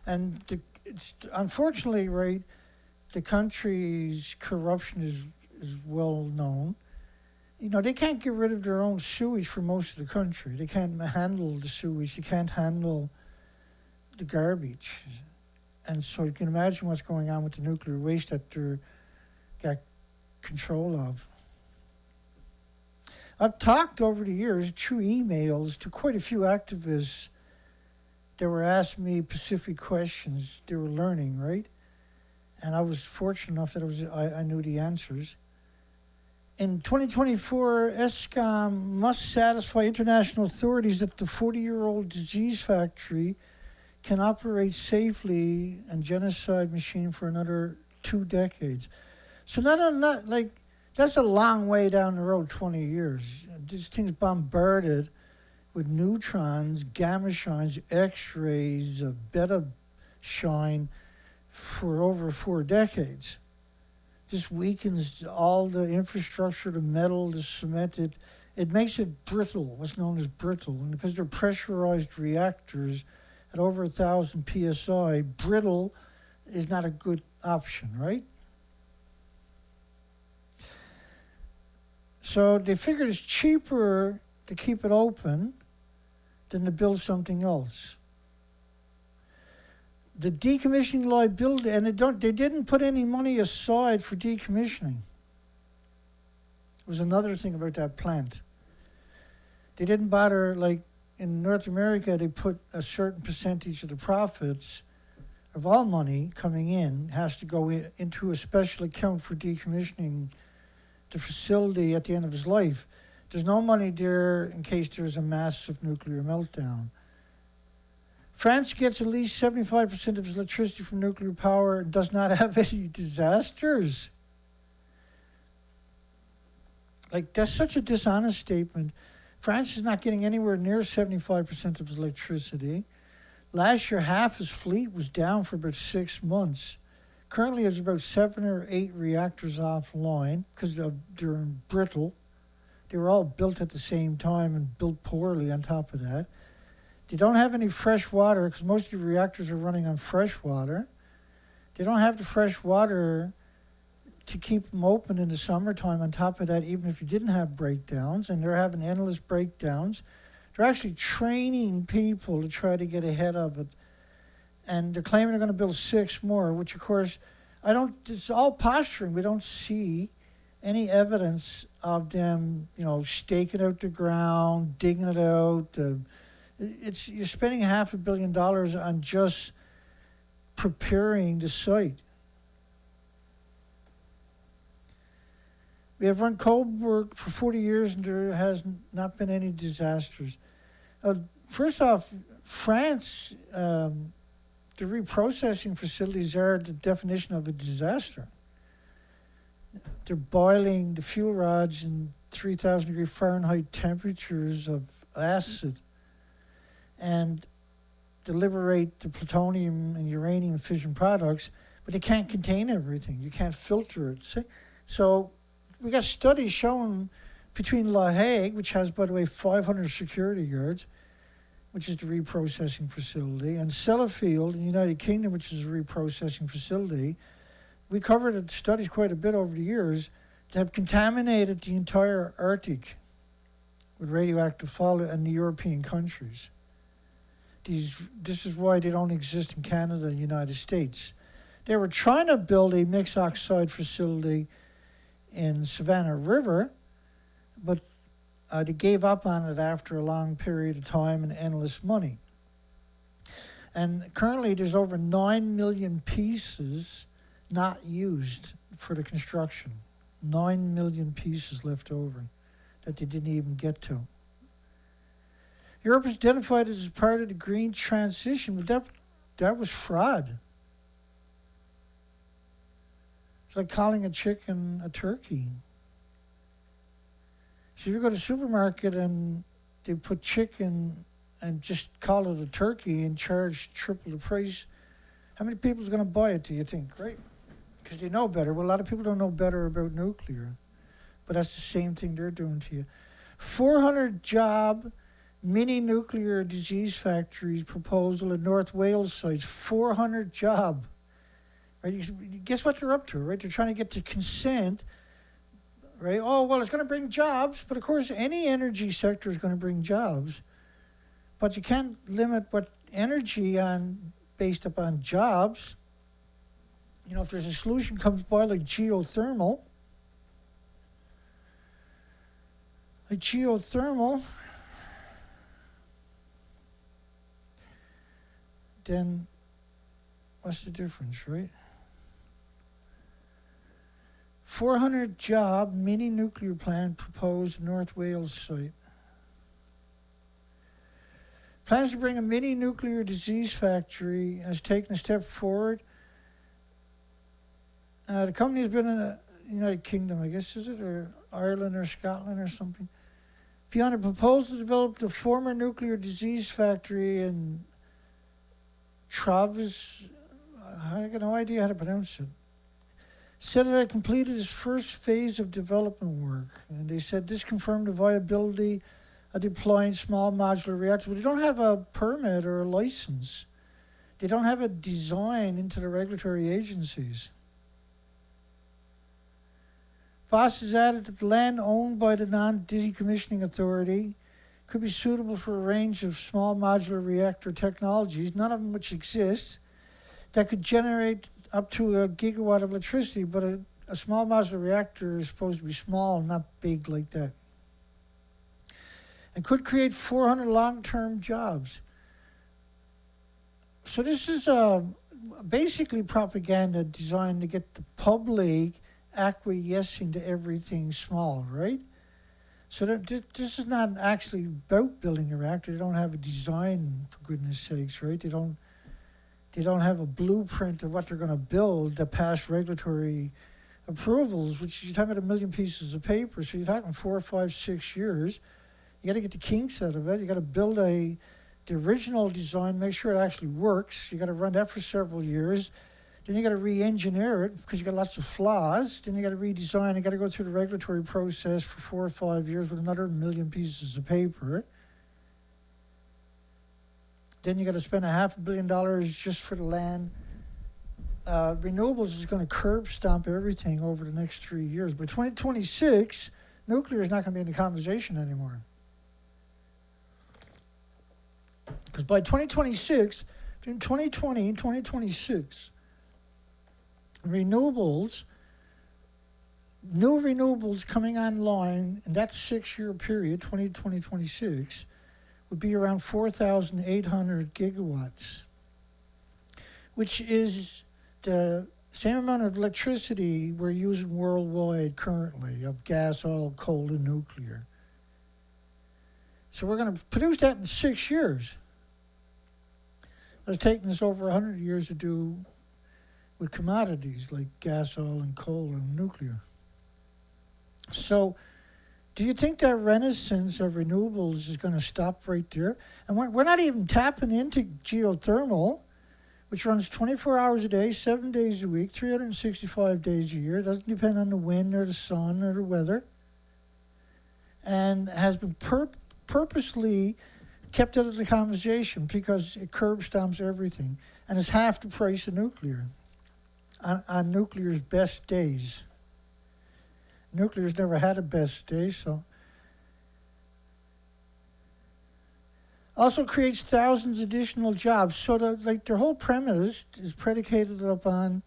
And it's unfortunately, right, the country's corruption is well known. You know, they can't get rid of their own sewage for most of the country. They can't handle the sewage. They can't handle the garbage. And so you can imagine what's going on with the nuclear waste that they're got control of. I've talked over the years through emails to quite a few activists that were asking me specific questions they were learning, right? And I was fortunate enough that I knew the answers. In 2024, ESCOM must satisfy international authorities that the 40-year-old disease factory can operate safely and genocide machine for another 2 decades. So not like that's a long way down the road, 20 years. This thing's bombarded with neutrons, gamma shines, X-rays, beta shine for over 4 decades. This weakens all the infrastructure, the metal, the cement. It makes it brittle, what's known as brittle. And because they're pressurized reactors at over 1,000 psi, brittle is not a good option, right? So they figured it's cheaper to keep it open than to build something else. The decommissioning liability, and they didn't put any money aside for decommissioning. It was another thing about that plant. They didn't bother, like in North America, they put a certain percentage of the profits of all money coming in has to go into a special account for decommissioning the facility at the end of its life. There's no money there in case there's a massive nuclear meltdown. France gets at least 75% of its electricity from nuclear power and does not have any disasters. Like, that's such a dishonest statement. France is not getting anywhere near 75% of its electricity. Last year, half its fleet was down for about 6 months. Currently, there's about 7 or 8 reactors offline because they're brittle. They were all built at the same time and built poorly on top of that. They don't have any fresh water because most of the reactors are running on fresh water. They don't have the fresh water to keep them open in the summertime on top of that, even if you didn't have breakdowns, and they're having endless breakdowns. They're actually training people to try to get ahead of it. And they're claiming they're going to build 6 more, which of course, it's all posturing. We don't see any evidence of them, staking out the ground, digging it out. You're spending $500 million on just preparing the site. We have run Kohlberg for 40 years and there has not been any disasters. First off, France, the reprocessing facilities are the definition of a disaster. They're boiling the fuel rods in 3,000 degree Fahrenheit temperatures of acid and they liberate the plutonium and uranium fission products, but they can't contain everything. You can't filter it. So we got studies showing between La Hague, which has, by the way, 500 security guards, which is the reprocessing facility, and Sellafield in the United Kingdom, which is a reprocessing facility. We covered the studies quite a bit over the years that have contaminated the entire Arctic with radioactive fallout in the European countries. This is why they don't exist in Canada and the United States. They were trying to build a mixed oxide facility in Savannah River, but they gave up on it after a long period of time and endless money. And currently there's over 9 million pieces not used for the construction. 9 million pieces left over that they didn't even get to. Europe is identified as part of the green transition, but that was fraud. It's like calling a chicken a turkey. So if you go to the supermarket and they put chicken and just call it a turkey and charge triple the price, how many people is going to buy it, do you think, right? Because they know better. Well, a lot of people don't know better about nuclear, but that's the same thing they're doing to you. 400 job mini nuclear disease factories proposal at North Wales sites. 400 job. Right? Guess what they're up to, right? They're trying to get the consent, right? Oh, well, it's going to bring jobs, but of course, any energy sector is going to bring jobs. But you can't limit what energy on based upon jobs. You know, if there's a solution comes by like geothermal, then what's the difference, right? 400 job mini nuclear plant proposed North Wales site. Plans to bring a mini nuclear disease factory has taken a step forward. The company has been in the United Kingdom, I guess, is it, or Ireland or Scotland or something. Beyond a proposal to develop the former nuclear disease factory in Travis, I got no idea how to pronounce it, said it had completed its first phase of development work. And they said this confirmed the viability of deploying small modular reactors. But they don't have a permit or a license. They don't have a design into the regulatory agencies. Voss has added that the land owned by the non-decommissioning authority could be suitable for a range of small modular reactor technologies, none of them which exist, that could generate up to a gigawatt of electricity, but a small modular reactor is supposed to be small, not big like that. And could create 400 long-term jobs. So this is basically propaganda designed to get the public acquiescing to everything small, right? So this is not actually about building a reactor. They don't have a design, for goodness sakes, right? They don't have a blueprint of what they're going to build that pass regulatory approvals, which you're talking about 1 million pieces of paper. So you're talking 4, 5, 6 years. You got to get the kinks out of it. You got to build the original design, make sure it actually works. You got to run that for several years. Then you got to re-engineer it because you got lots of flaws. Then you got to redesign. You got to go through the regulatory process for 4 or 5 years with another 1 million pieces of paper. Then you got to spend $500 million just for the land. Renewables is going to curb stomp everything over the next 3 years. By 2026, nuclear is not going to be in the conversation anymore. Because by 2026, between 2020 and 2026, new renewables coming online in that 6-year period, 2020-2026, would be around 4,800 gigawatts, which is the same amount of electricity we're using worldwide currently of gas, oil, coal, and nuclear. So we're going to produce that in 6 years. It's taken us over 100 years to do with commodities like gas, oil, and coal and nuclear. So do you think that renaissance of renewables is going to stop right there? And we're not even tapping into geothermal, which runs 24 hours a day, 7 days a week, 365 days a year. It doesn't depend on the wind or the sun or the weather. And has been purposely kept out of the conversation because it curb stomps everything. And it's half the price of nuclear on nuclear's best days. Nuclear's never had a best day, so. Also creates thousands of additional jobs. So their whole premise is predicated upon,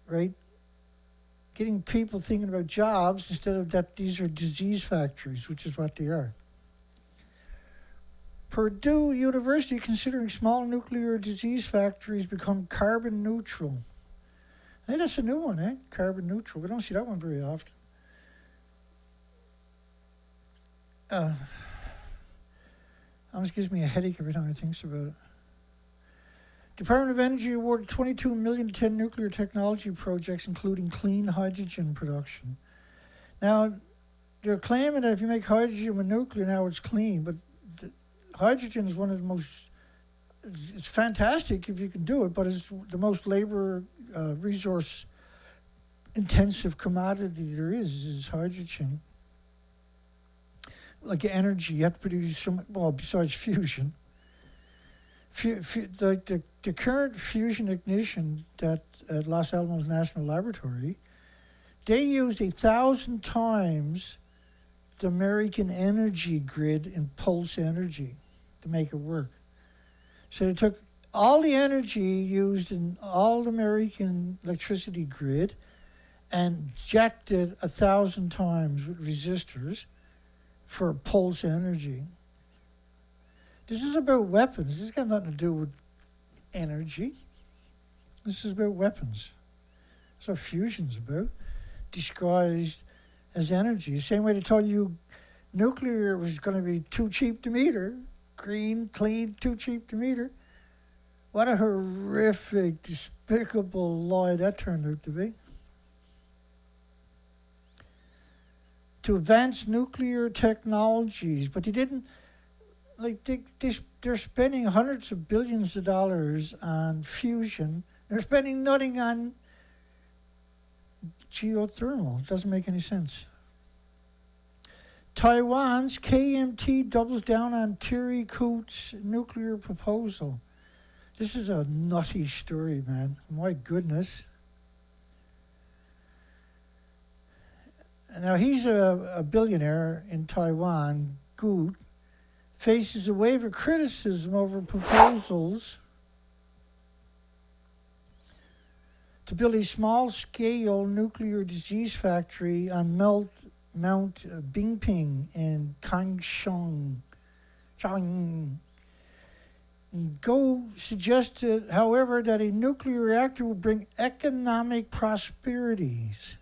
right, getting people thinking about jobs instead of that these are disease factories, which is what they are. Purdue University considering small nuclear disease factories become carbon neutral. Hey, that's a new one, eh? Carbon neutral. We don't see that one very often. Almost gives me a headache every time I think about it. Department of Energy awarded $22 million to 10 nuclear technology projects, including clean hydrogen production. Now, they're claiming that if you make hydrogen with nuclear, now it's clean, but hydrogen is one of the most, it's fantastic if you can do it, but it's the most labor resource intensive commodity there is hydrogen. Like energy, you have to produce some, well, besides fusion. The current fusion ignition that at Los Alamos National Laboratory, they used 1,000 times the American energy grid in pulse energy to make it work. So they took all the energy used in all the American electricity grid and jacked it 1,000 times with resistors for pulse energy. This is about weapons. This has got nothing to do with energy. This is about weapons. That's what fusion's about, disguised as energy. Same way they told you nuclear was going to be too cheap to meter. Green, clean, too cheap to meter. What a horrific, despicable lie that turned out to be. To advance nuclear technologies, but they didn't, like, they're spending hundreds of billions of dollars on fusion. They're spending nothing on geothermal. It doesn't make any sense. Taiwan's KMT doubles down on Terry Coote's nuclear proposal. This is a nutty story, man. My goodness. Now, he's a billionaire in Taiwan, GOU'S, faces a wave of criticism over proposals to build a small-scale nuclear disease factory on Mount Bingping in Kaohsiung. GOU'S suggested, however, that a nuclear reactor will bring economic prosperities.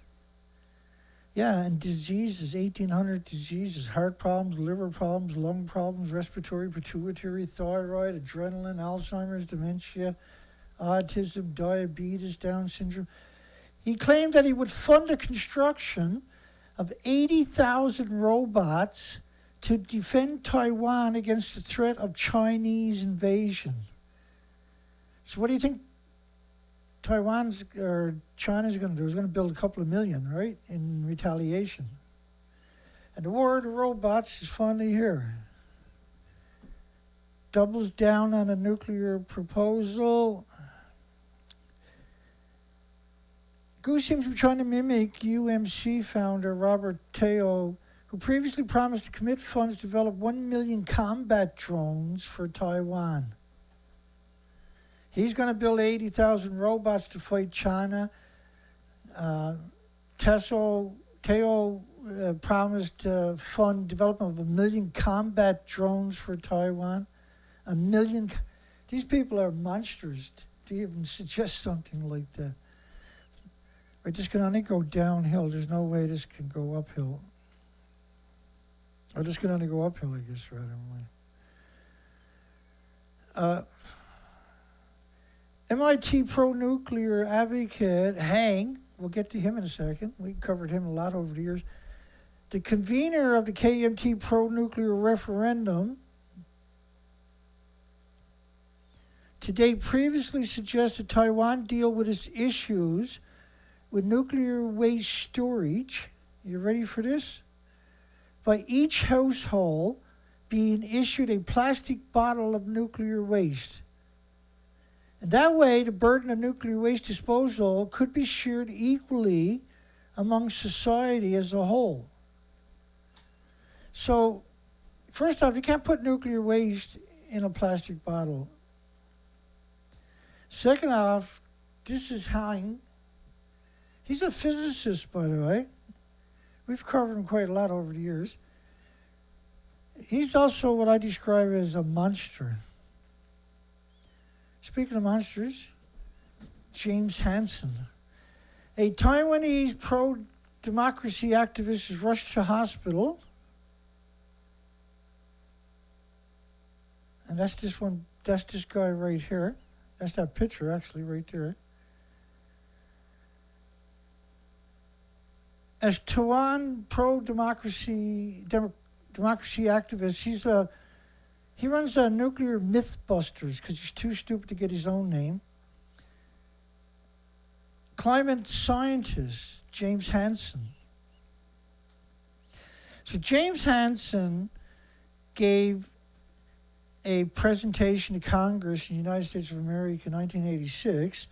Yeah, and diseases, 1,800 diseases, heart problems, liver problems, lung problems, respiratory, pituitary, thyroid, adrenaline, Alzheimer's, dementia, autism, diabetes, Down syndrome. He claimed that he would fund the construction of 80,000 robots to defend Taiwan against the threat of Chinese invasion. So what do you think Taiwan's or China's going to do? It's going to build a couple of million, right, in retaliation. And the war of the robots is finally here. Doubles down on a nuclear proposal. GOU'S seems to be trying to mimic UMC founder Robert Teo, who previously promised to commit funds to develop 1 million combat drones for Taiwan. He's going to build 80,000 robots to fight China. Teo promised to fund development of 1 million combat drones for Taiwan. 1 million. These people are monsters to even suggest something like that. Right, this can only go downhill. There's no way this can go uphill. Or this can only go uphill, I guess, rather. MIT pro-nuclear advocate Hang, we'll get to him in a second. We covered him a lot over the years. The convener of the KMT pro-nuclear referendum today previously suggested Taiwan deal with its issues with nuclear waste storage. You ready for this? By each household being issued a plastic bottle of nuclear waste. And that way, the burden of nuclear waste disposal could be shared equally among society as a whole. So, first off, you can't put nuclear waste in a plastic bottle. Second off, this is Hang. He's a physicist, by the way. We've covered him quite a lot over the years. He's also what I describe as a monster. Speaking of monsters, James Hansen. A Taiwanese pro-democracy activist is rushed to hospital. And that's this one, that's this guy right here. That's that picture, actually, right there. As Taiwan pro-democracy democracy activist, he runs Nuclear Mythbusters because he's too stupid to get his own name. Climate scientist James Hansen. So James Hansen gave a presentation to Congress in the United States of America in 1986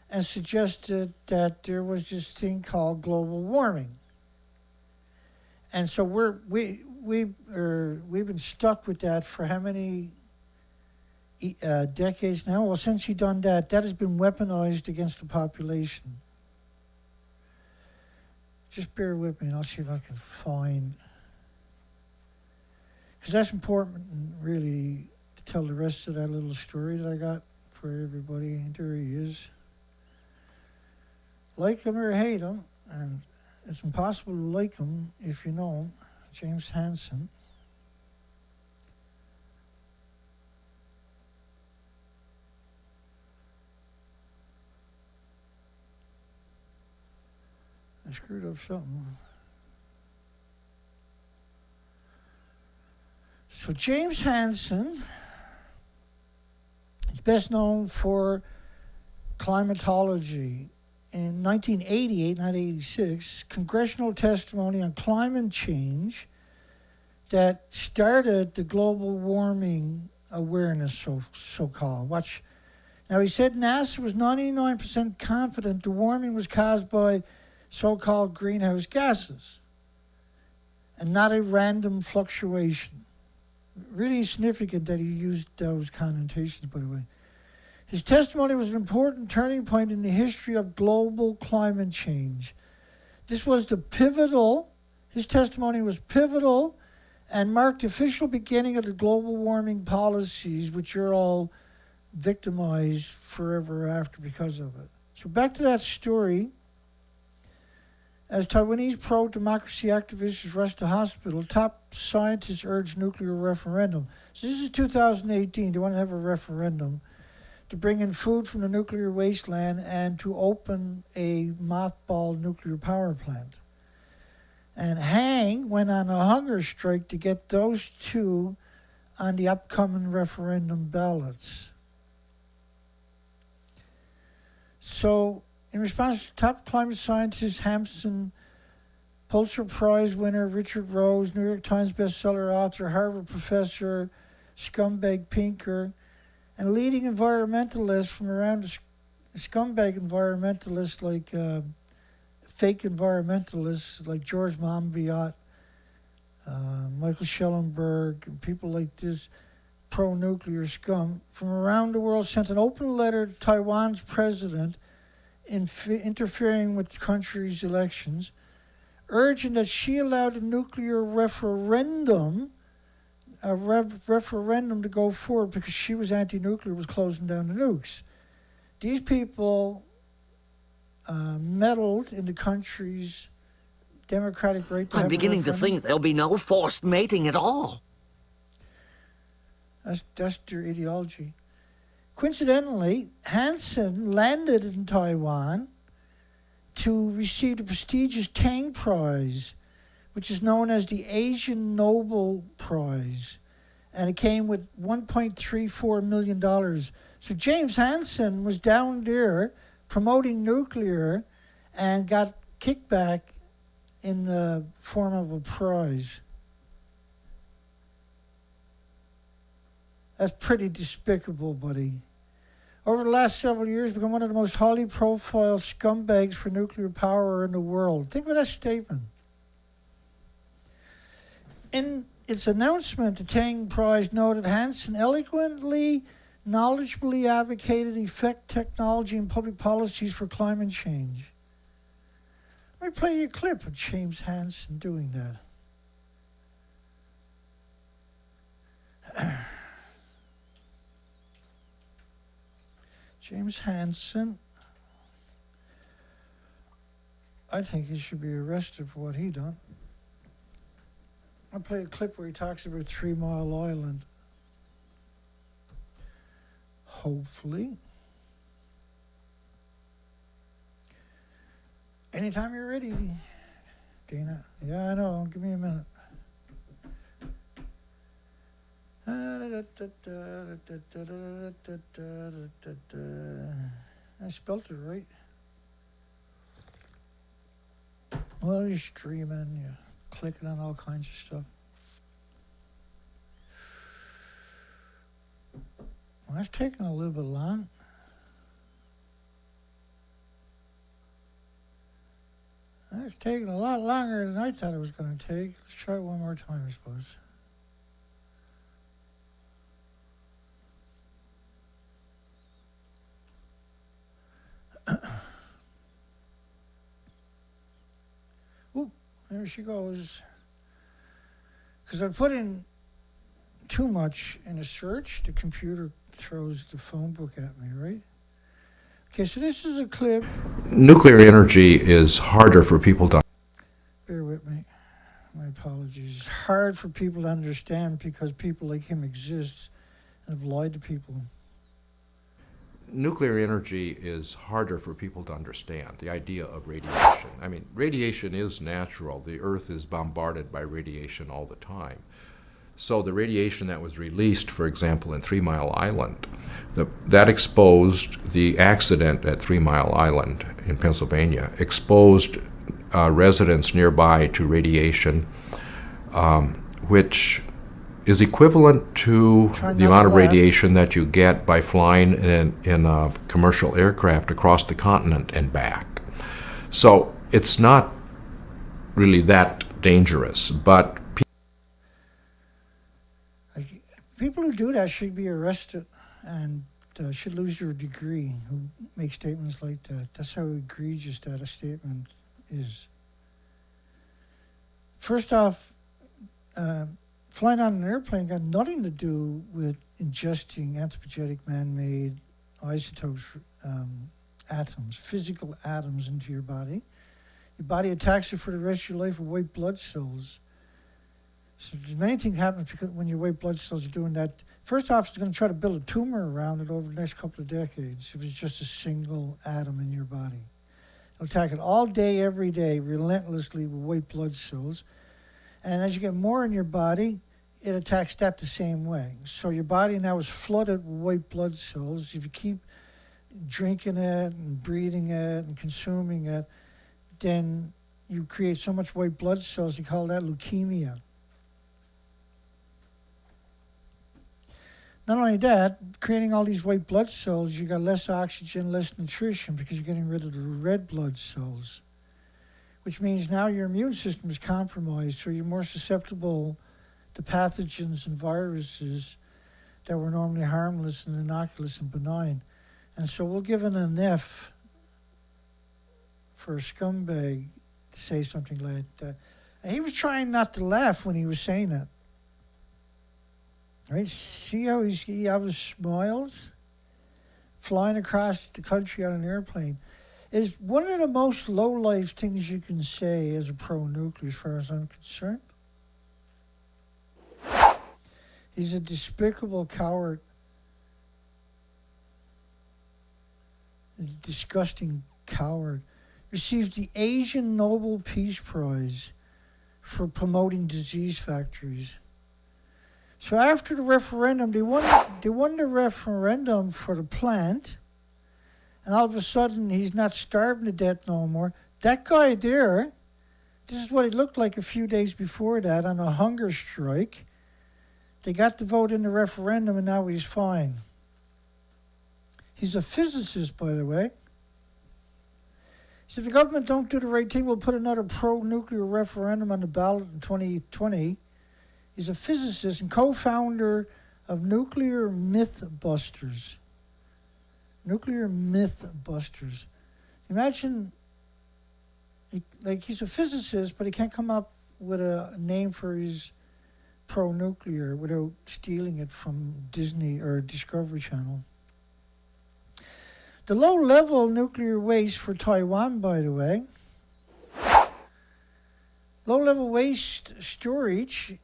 and suggested that there was this thing called global warming. And so we've been stuck with that for how many decades now? Well, since he done that, that has been weaponized against the population. Just bear with me and I'll see if I can find, because that's important really to tell the rest of that little story that I got for everybody. And there he is. Like him or hate him, and it's impossible to like him if you know him, James Hansen. I screwed up something. So James Hansen is best known for climatology. In 1988, not 86, congressional testimony on climate change that started the global warming awareness, so-called. Watch. Now, he said NASA was 99% confident the warming was caused by so-called greenhouse gases and not a random fluctuation. Really significant that he used those connotations, by the way. His testimony was an important turning point in the history of global climate change. This was his testimony was pivotal and marked the official beginning of the global warming policies, which are all victimized forever after because of it. So back to that story. As Taiwanese pro-democracy activists rushed to hospital, top scientists urged nuclear referendum. So this is 2018. They want to have a referendum to bring in food from the nuclear wasteland and to open a mothballed nuclear power plant. And Hang went on a hunger strike to get those two on the upcoming referendum ballots. So, in response to top climate scientist Hansen, Pulitzer Prize winner Richard Rose, New York Times bestseller author, Harvard professor, scumbag Pinker, and leading environmentalists from around the scumbag environmentalists like fake environmentalists like George Monbiot, Michael Schellenberg, and people like this pro-nuclear scum from around the world sent an open letter to Taiwan's president interfering with the country's elections, urging that she allowed a nuclear referendum to go forward because she was anti-nuclear, was closing down the nukes. These people meddled in the country's democratic right to have I'm beginning to think there'll be no forced mating at all. That's their ideology. Coincidentally, Hansen landed in Taiwan to receive the prestigious Tang Prize, which is known as the Asian Nobel Prize. And it came with $1.34 million. So James Hansen was down there promoting nuclear and got kickback in the form of a prize. That's pretty despicable, buddy. Over the last several years, become one of the most highly profiled scumbags for nuclear power in the world. Think of that statement. In its announcement, the Tang Prize noted Hansen eloquently, knowledgeably advocated effect technology and public policies for climate change. Let me play you a clip of James Hansen doing that. James Hansen. I think he should be arrested for what he done. I'll play a clip where he talks about 3 Mile Island. Hopefully. Anytime you're ready, Dana. Yeah, I know. Give me a minute. I spelt it right. Well, you're streaming, you're clicking on all kinds of stuff. Well, that's taking a little bit long. That's taking a lot longer than I thought it was going to take. Let's try it one more time, I suppose. Oop, there she goes. Because I put in too much in a search, the computer throws the phone book at me, right? Okay, so this is a clip. Nuclear energy is harder for people to... Bear with me. My apologies. It's hard for people to understand because people like him exist and have lied to people. Nuclear energy is harder for people to understand, the idea of radiation. I mean, radiation is natural. The Earth is bombarded by radiation all the time. So the radiation that was released, for example, in 3 Mile Island, that exposed the accident at 3 Mile Island in Pennsylvania, exposed residents nearby to radiation, which is equivalent to the amount of radiation that you get by flying in a commercial aircraft across the continent and back. So it's not really that dangerous, but people who do that should be arrested and should lose their degree, who make statements like that. That's how egregious that a statement is. First off, flying on an airplane got nothing to do with ingesting anthropogenic man-made isotopes, atoms, physical atoms into your body. Your body attacks it for the rest of your life with white blood cells. So there's many things happen because when your white blood cells are doing that. First off, it's going to try to build a tumor around it over the next couple of decades if it's just a single atom in your body. It'll attack it all day, every day, relentlessly with white blood cells. And as you get more in your body, it attacks that the same way. So your body now is flooded with white blood cells. If you keep drinking it and breathing it and consuming it, then you create so much white blood cells, you call that leukemia. Not only that, creating all these white blood cells, you got less oxygen, less nutrition because you're getting rid of the red blood cells, which means now your immune system is compromised, so you're more susceptible to pathogens and viruses that were normally harmless and innocuous and benign. And so we'll give an F for a scumbag to say something like that. And he was trying not to laugh when he was saying it. Right? See how he always smiles? Flying across the country on an airplane is one of the most low-life things you can say as a pro-nuclear, as far as I'm concerned. He's a despicable coward. A disgusting coward. Received the Asian Nobel Peace Prize for promoting disease factories. So after the referendum, they won the referendum for the plant, and all of a sudden he's not starving to death no more. That guy there, this is what he looked like a few days before that on a hunger strike. They got the vote in the referendum, and now he's fine. He's a physicist, by the way. He said, if the government don't do the right thing, we'll put another pro-nuclear referendum on the ballot in 2020. He's a physicist and co-founder of Nuclear Mythbusters. Nuclear Mythbusters. Imagine, he's a physicist, but he can't come up with a name for his pro-nuclear without stealing it from Disney or Discovery Channel. The low-level nuclear waste for Taiwan, by the way, Low-level waste storage,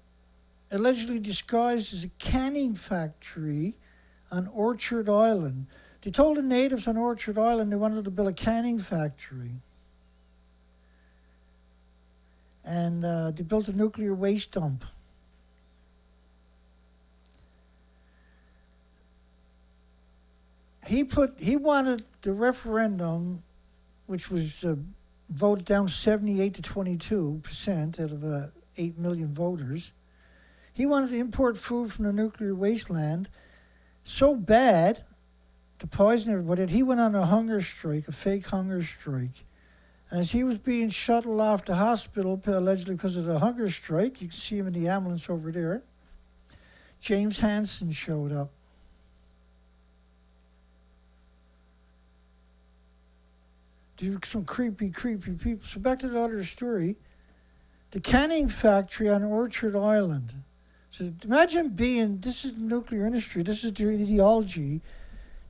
allegedly disguised as a canning factory on Orchard Island. They told the natives on Orchard Island they wanted to build a canning factory. And they built a nuclear waste dump. He wanted the referendum, which was voted down 78 to 22% out of 8 million voters. He wanted to import food from the nuclear wasteland so bad to poison everybody that he went on a hunger strike, a fake hunger strike. And as he was being shuttled off to hospital, allegedly because of the hunger strike, you can see him in the ambulance over there, James Hansen showed up. Some creepy people. So back to the other story. The canning factory on Orchard Island. So imagine this is the nuclear industry, this is their ideology.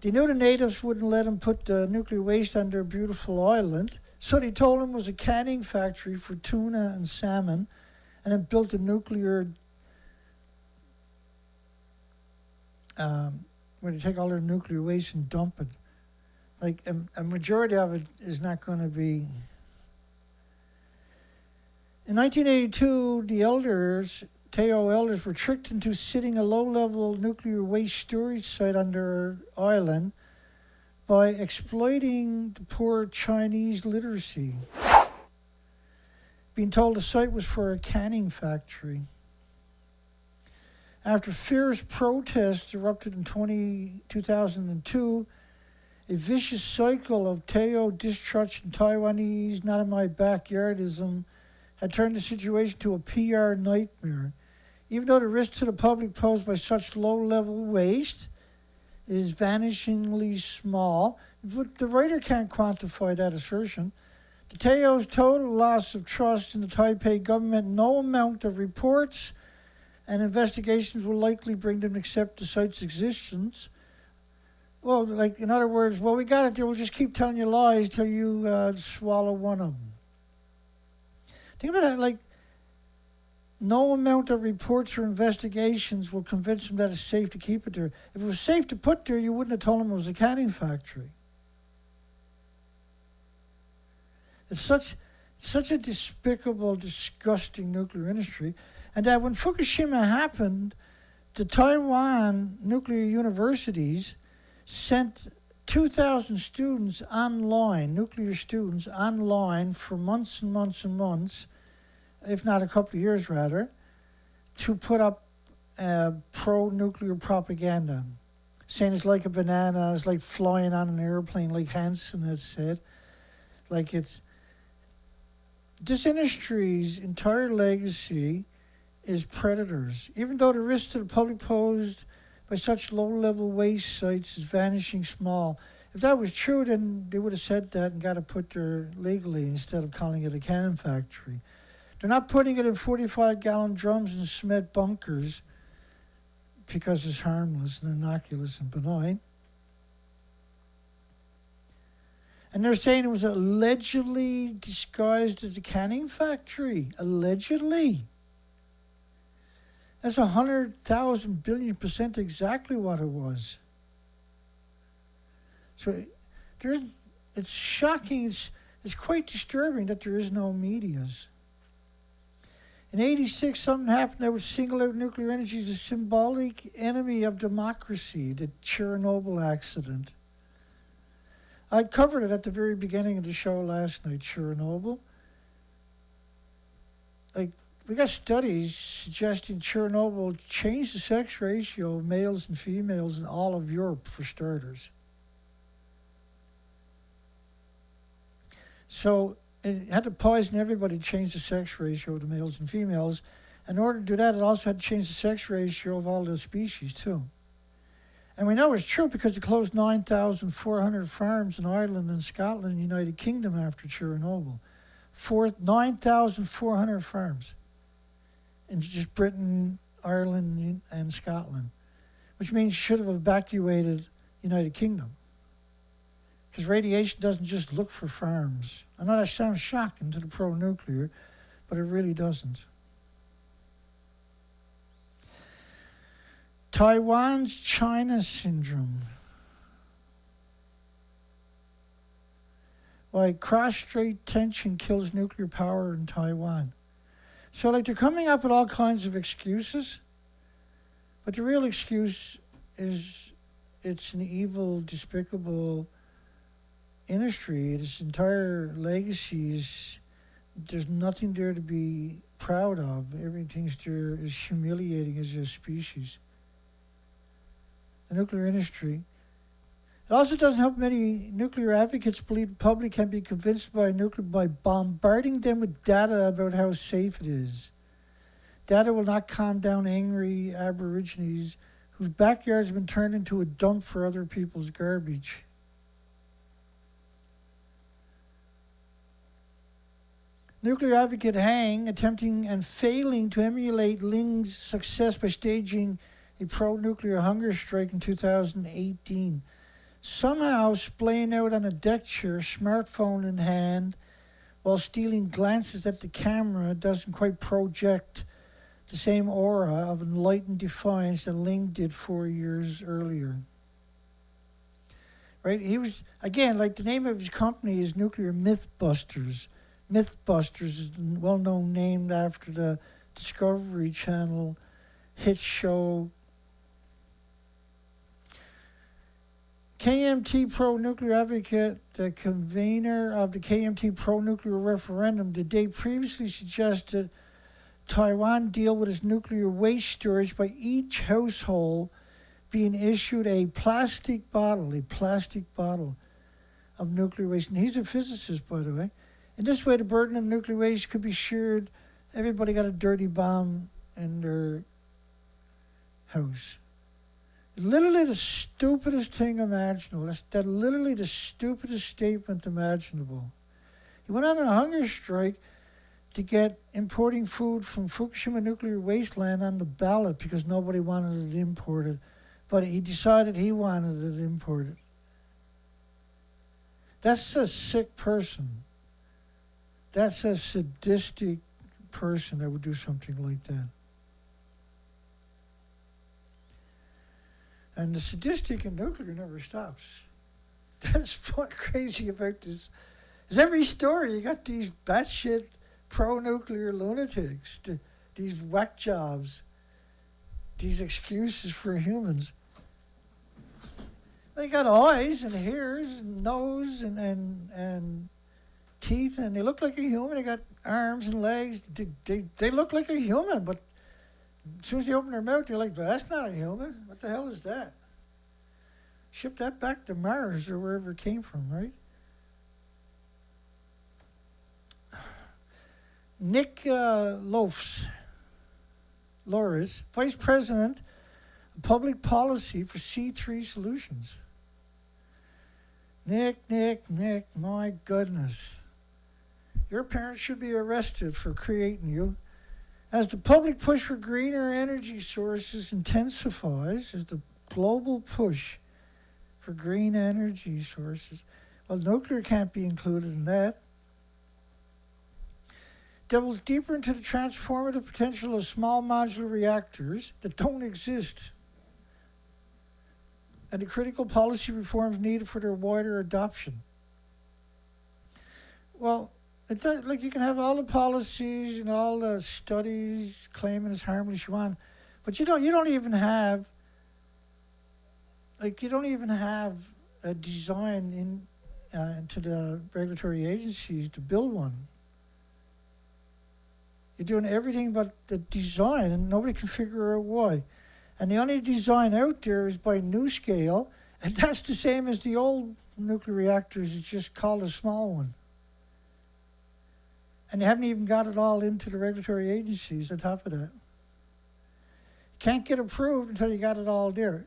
They knew the natives wouldn't let them put the nuclear waste on their beautiful island, so they told them it was a canning factory for tuna and salmon, and then built a nuclear, where they take all their nuclear waste and dump it. Like a majority of it is not going to be. In 1982, the Teo elders were tricked into sitting a low-level nuclear waste storage site on their island by exploiting the poor Chinese literacy. Being told the site was for a canning factory. After fierce protests erupted in 2002, a vicious cycle of Teo distrust and Taiwanese not in my backyardism had turned the situation to a PR nightmare. Even though the risk to the public posed by such low-level waste is vanishingly small, but the writer can't quantify that assertion. The Teo's total loss of trust in the Taipei government, no amount of reports and investigations will likely bring them to accept the site's existence. Well, like, in other words, well, we got it there, we'll just keep telling you lies till you swallow one of them. Think about that, like, no amount of reports or investigations will convince them that it's safe to keep it there. If it was safe to put there, you wouldn't have told them it was a canning factory. It's such a despicable, disgusting nuclear industry. And that when Fukushima happened, the Taiwan nuclear universities sent 2,000 students online, nuclear students online for months and months and months, if not a couple of years rather, to put up pro-nuclear propaganda, saying it's like a banana, it's like flying on an airplane, like Hansen has said. Like it's, this industry's entire legacy is predators. Even though the risk to the public posed by such low-level waste sites is vanishing small. If that was true, then they would have said that and got it put there legally instead of calling it a cannon factory. They're not putting it in 45-gallon drums and cement bunkers because it's harmless and innocuous and benign. And they're saying it was allegedly disguised as a canning factory. Allegedly. That's 100,000 billion% exactly what it was. So it's shocking, it's quite disturbing that there is no medias. In 86, something happened that would single out nuclear energy as a symbolic enemy of democracy, the Chernobyl accident. I covered it at the very beginning of the show last night, Chernobyl. Like, we got studies suggesting Chernobyl changed the sex ratio of males and females in all of Europe, for starters. So it had to poison everybody to change the sex ratio of the males and females. In order to do that, it also had to change the sex ratio of all the species, too. And we know it's true because it closed 9,400 farms in Ireland and Scotland and the United Kingdom after Chernobyl. 9,400 farms in just Britain, Ireland, and Scotland, which means you should have evacuated United Kingdom. Because radiation doesn't just look for farms. I know that sounds shocking to the pro-nuclear, but it really doesn't. Taiwan's China syndrome. Why cross-strait tension kills nuclear power in Taiwan. So like they're coming up with all kinds of excuses, but the real excuse is it's an evil, despicable industry. Its entire legacy is, there's nothing there to be proud of. Everything's there is humiliating as a species. The nuclear industry. It also doesn't help many nuclear advocates believe the public can be convinced by bombarding them with data about how safe it is. Data will not calm down angry Aborigines whose backyards have been turned into a dump for other people's garbage. Nuclear advocate Hang attempting and failing to emulate Ling's success by staging a pro-nuclear hunger strike in 2018. Somehow splaying out on a deck chair, smartphone in hand, while stealing glances at the camera doesn't quite project the same aura of enlightened defiance that Ling did 4 years earlier. Right? He was, again, like the name of his company is Nuclear Mythbusters. Mythbusters is a well-known name after the Discovery Channel hit show. KMT pro-nuclear advocate, the convener of the KMT pro-nuclear referendum, the day previously suggested Taiwan deal with its nuclear waste storage by each household being issued a plastic bottle of nuclear waste. And he's a physicist, by the way. In this way, the burden of nuclear waste could be shared. Everybody got a dirty bomb in their house. Literally the stupidest thing imaginable. That's literally the stupidest statement imaginable. He went on a hunger strike to get importing food from Fukushima nuclear wasteland on the ballot because nobody wanted it imported. But he decided he wanted it imported. That's a sick person. That's a sadistic person that would do something like that. And the sadistic in nuclear never stops. That's what's crazy about this. Is every story you got these batshit pro-nuclear lunatics, these whack jobs, these excuses for humans. They got eyes and ears and nose and teeth, and they look like a human. They got arms and legs. They look like a human, but as soon as they open their mouth, you're like, well, that's not a human. What the hell is that? Ship that back to Mars or wherever it came from, right? Nick Loris, Vice President of Public Policy for C3 Solutions. Nick, my goodness. Your parents should be arrested for creating you. As the public push for greener energy sources intensifies, as the global push for green energy sources, well, nuclear can't be included in that. Delves deeper into the transformative potential of small modular reactors that don't exist, and the critical policy reforms needed for their wider adoption. Well, like you can have all the policies and all the studies claiming it's harmless you want, but you don't even have a design into the regulatory agencies to build one. You're doing everything but the design, and nobody can figure out why. And the only design out there is by NuScale, and that's the same as the old nuclear reactors. It's just called a small one. And you haven't even got it all into the regulatory agencies on top of that. You can't get approved until you got it all there.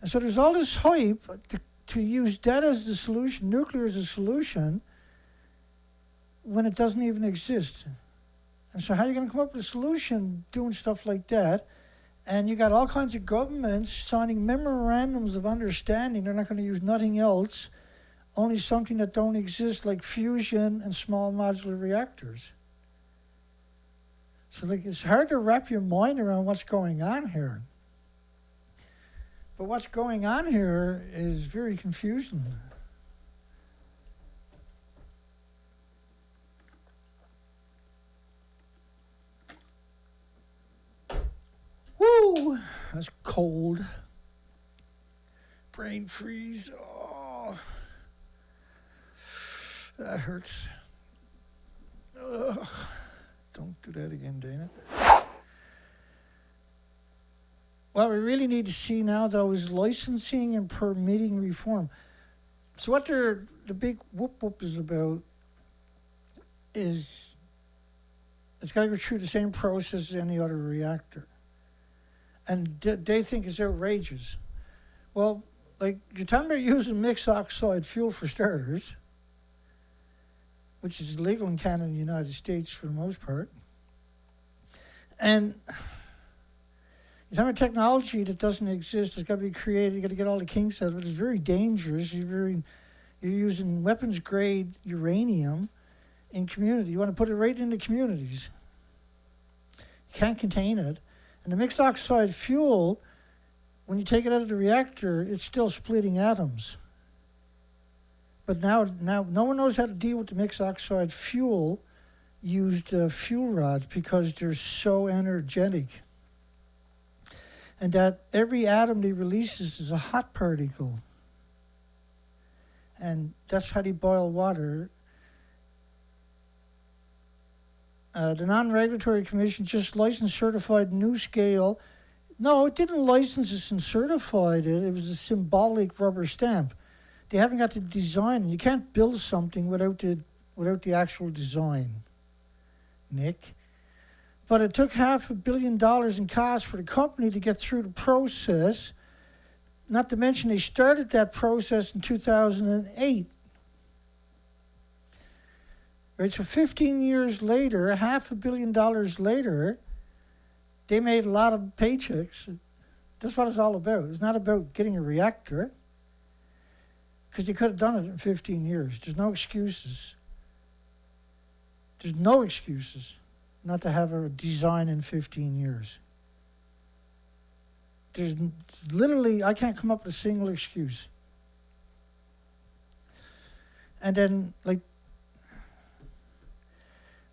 And so there's all this hype to use that as the solution, nuclear as a solution, when it doesn't even exist. And so how are you going to come up with a solution doing stuff like that? And you got all kinds of governments signing memorandums of understanding. They're not going to use nothing else only something that don't exist, like fusion and small modular reactors. So like, it's hard to wrap your mind around what's going on here. But what's going on here is very confusing. Woo! That's cold. Brain freeze. Oh, that hurts. Ugh. Don't do that again, Dana. What we really need to see now, though, is licensing and permitting reform. So what the big whoop is about is it's got to go through the same process as any other reactor. And they think it's outrageous. Well, like, you're talking about using mixed oxide fuel for starters, which is legal in Canada and the United States for the most part. And you're talking about technology that doesn't exist. It's got to be created. You've got to get all the kinks out of it. It's very dangerous. You're using weapons-grade uranium in community. You want to put it right into communities. You can't contain it. And the mixed oxide fuel, when you take it out of the reactor, it's still splitting atoms. But now no one knows how to deal with the mixed oxide fuel used fuel rods because they're so energetic. And that every atom they releases is a hot particle. And that's how they boil water. The Non-Regulatory Commission just licensed certified NuScale. No, it didn't license us and certified it. It was a symbolic rubber stamp. They haven't got the design. You can't build something without the actual design, Nick. But it took $500 million in cost for the company to get through the process. Not to mention they started that process in 2008. Right, so 15 years later, $500 million later, they made a lot of paychecks. That's what it's all about. It's not about getting a reactor, because you could have done it in 15 years. There's no excuses. There's no excuses not to have a design in 15 years. There's literally, I can't come up with a single excuse. And then, like,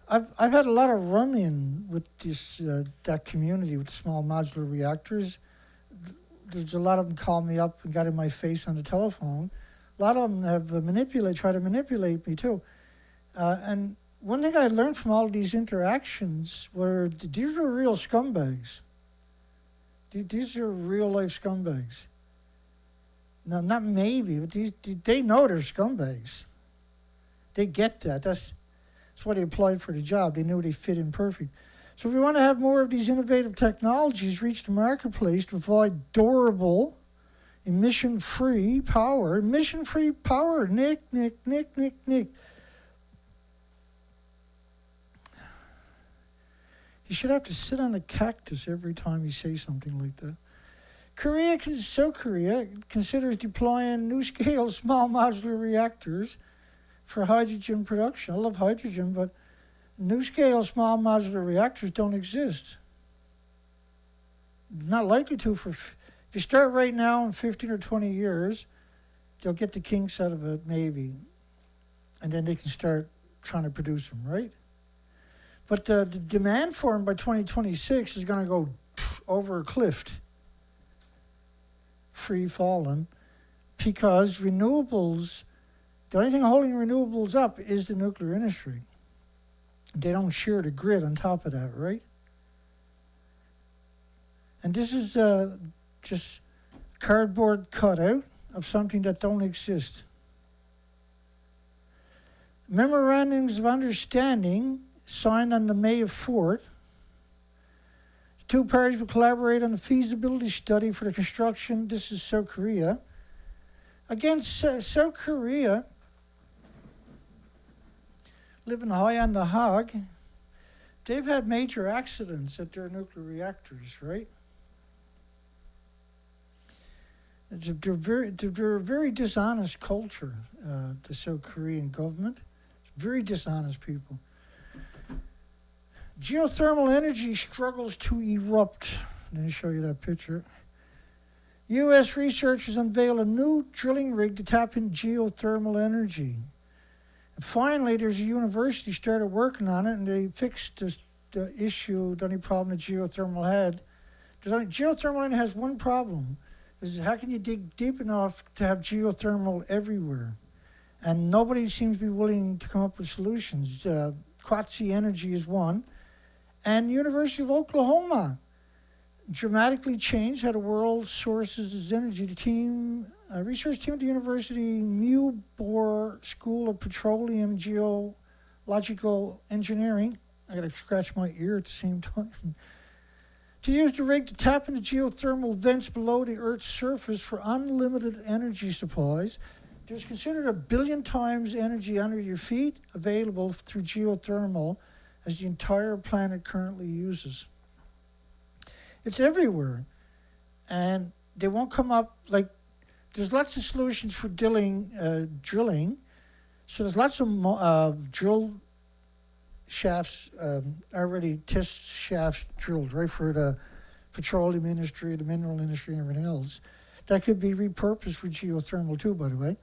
I've had a lot of run-in with this that community with the small modular reactors. There's a lot of them call me up and got in my face on the telephone. A lot of them have tried to manipulate me too. And one thing I learned from all of these interactions were these are real scumbags. These are real-life scumbags. No, not maybe, but they know they're scumbags. They get that. That's why they applied for the job. They knew they fit in perfect. So if we want to have more of these innovative technologies reach the marketplace to provide durable, emission-free power, Nick. You should have to sit on a cactus every time you say something like that. Korea considers deploying NuScale small modular reactors for hydrogen production. I love hydrogen, but NuScale small modular reactors don't exist. Not likely to. If you start right now in 15 or 20 years, they'll get the kinks out of it, maybe. And then they can start trying to produce them, right? But the demand for them by 2026 is going to go over a cliff, free falling, because renewables, the only thing holding renewables up is the nuclear industry. They don't share the grid on top of that, right? And this is just cardboard cutout of something that don't exist. Memorandums of understanding signed on the May 4th. The two parties will collaborate on the feasibility study for the construction. This is South Korea. Against South Korea, living high on the hog, they've had major accidents at their nuclear reactors, right? They're a very dishonest culture, the South Korean government. Very dishonest people. Geothermal energy struggles to erupt. Let me show you that picture. U.S. researchers unveil a new drilling rig to tap into geothermal energy. And finally, there's a university started working on it, and they fixed the issue, the only problem that geothermal had. Geothermal only has one problem, is how can you dig deep enough to have geothermal everywhere? And nobody seems to be willing to come up with solutions. Quatsi Energy is one. And University of Oklahoma dramatically changed how the world sources its energy. The research team at the University Muir School of Petroleum and Geological Engineering, I gotta scratch my ear at the same time, to use the rig to tap into geothermal vents below the Earth's surface for unlimited energy supplies. There's considered 1 billion times energy under your feet available through geothermal as the entire planet currently uses. It's everywhere. And they won't come up, like, there's lots of solutions for drilling. So there's lots of drill shafts, already test shafts drilled, right, for the petroleum industry, the mineral industry, and everything else. That could be repurposed for geothermal too, by the way.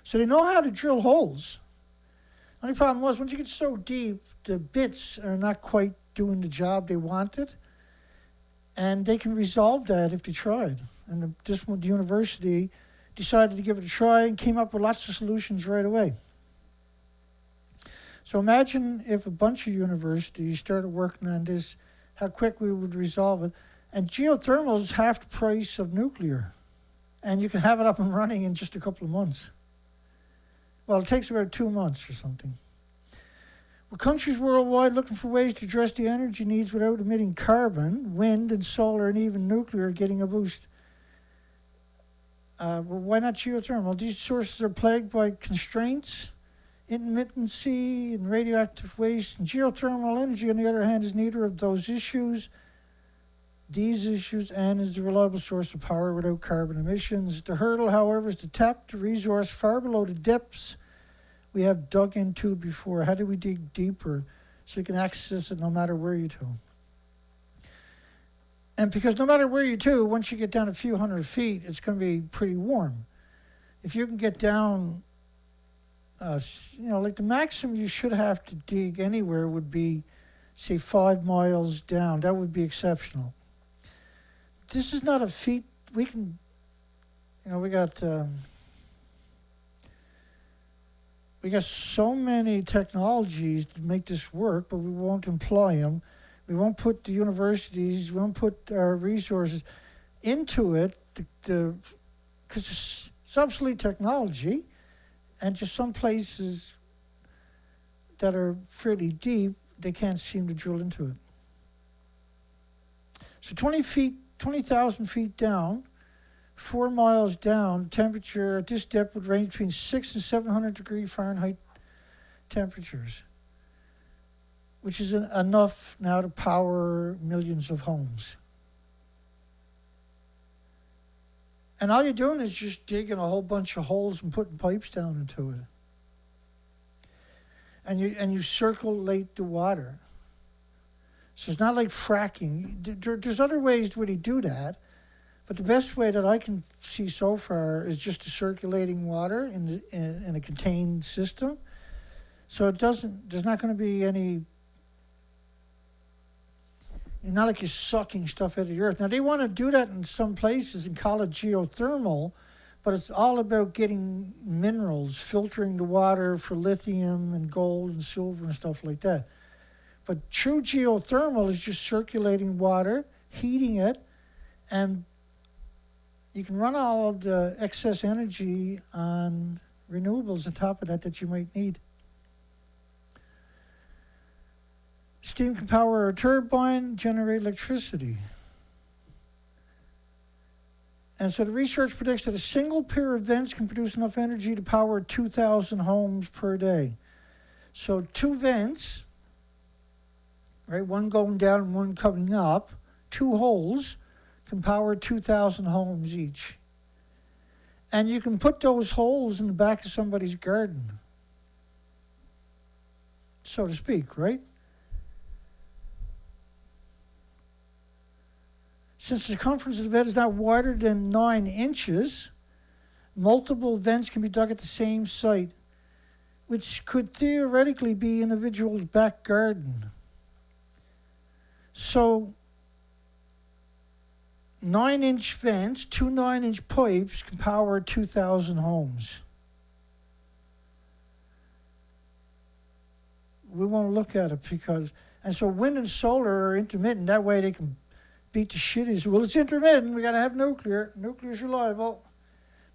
So they know how to drill holes. Only problem was, once you get so deep, the bits are not quite doing the job they wanted. And they can resolve that if they tried. And the university decided to give it a try and came up with lots of solutions right away. So imagine if a bunch of universities started working on this, how quick we would resolve it. And geothermal is half the price of nuclear. And you can have it up and running in just a couple of months. Well, it takes about 2 months or something. With countries worldwide looking for ways to address the energy needs without emitting carbon, wind and solar and even nuclear are getting a boost. Well, why not geothermal? These sources are plagued by constraints, intermittency, and radioactive waste. And geothermal energy, on the other hand, is neither of these issues, and is a reliable source of power without carbon emissions. The hurdle, however, is to tap the resource far below the depths we have dug into before. How do we dig deeper so you can access it no matter where you do? And because no matter where you do, once you get down a few hundred feet, it's going to be pretty warm. If you can get down, like the maximum you should have to dig anywhere would be, say, 5 miles down. That would be exceptional. This is not a feat. We can, we got so many technologies to make this work, but we won't employ them. We won't put the universities, we won't put our resources into it because it's obsolete technology, and just some places that are fairly deep, they can't seem to drill into it. So 20,000 feet down, 4 miles down, temperature at this depth would range between 600 and 700 degree Fahrenheit temperatures, which is enough now to power millions of homes. And all you're doing is just digging a whole bunch of holes and putting pipes down into it. And you circulate the water. So it's not like fracking. There's other ways to really do that, but the best way that I can see so far is just the circulating water in a contained system. So there's not going to be any, not like you're sucking stuff out of the earth. Now they want to do that in some places and call it geothermal, but it's all about getting minerals, filtering the water for lithium and gold and silver and stuff like that. But true geothermal is just circulating water, heating it, and you can run all of the excess energy on renewables on top of that you might need. Steam can power a turbine, generate electricity. And so the research predicts that a single pair of vents can produce enough energy to power 2,000 homes per day. So 2 vents, right, one going down and one coming up, 2 holes can power 2,000 homes each. And you can put those holes in the back of somebody's garden, so to speak, right? Since the circumference of the vent is not wider than 9 inches, multiple vents can be dug at the same site, which could theoretically be an individual's back garden. So 9-inch vents, 2 9-inch pipes can power 2,000 homes. We won't look at it because, and so wind and solar are intermittent. That way they can beat the shit is, well, it's intermittent, we gotta have nuclear. Nuclear's reliable.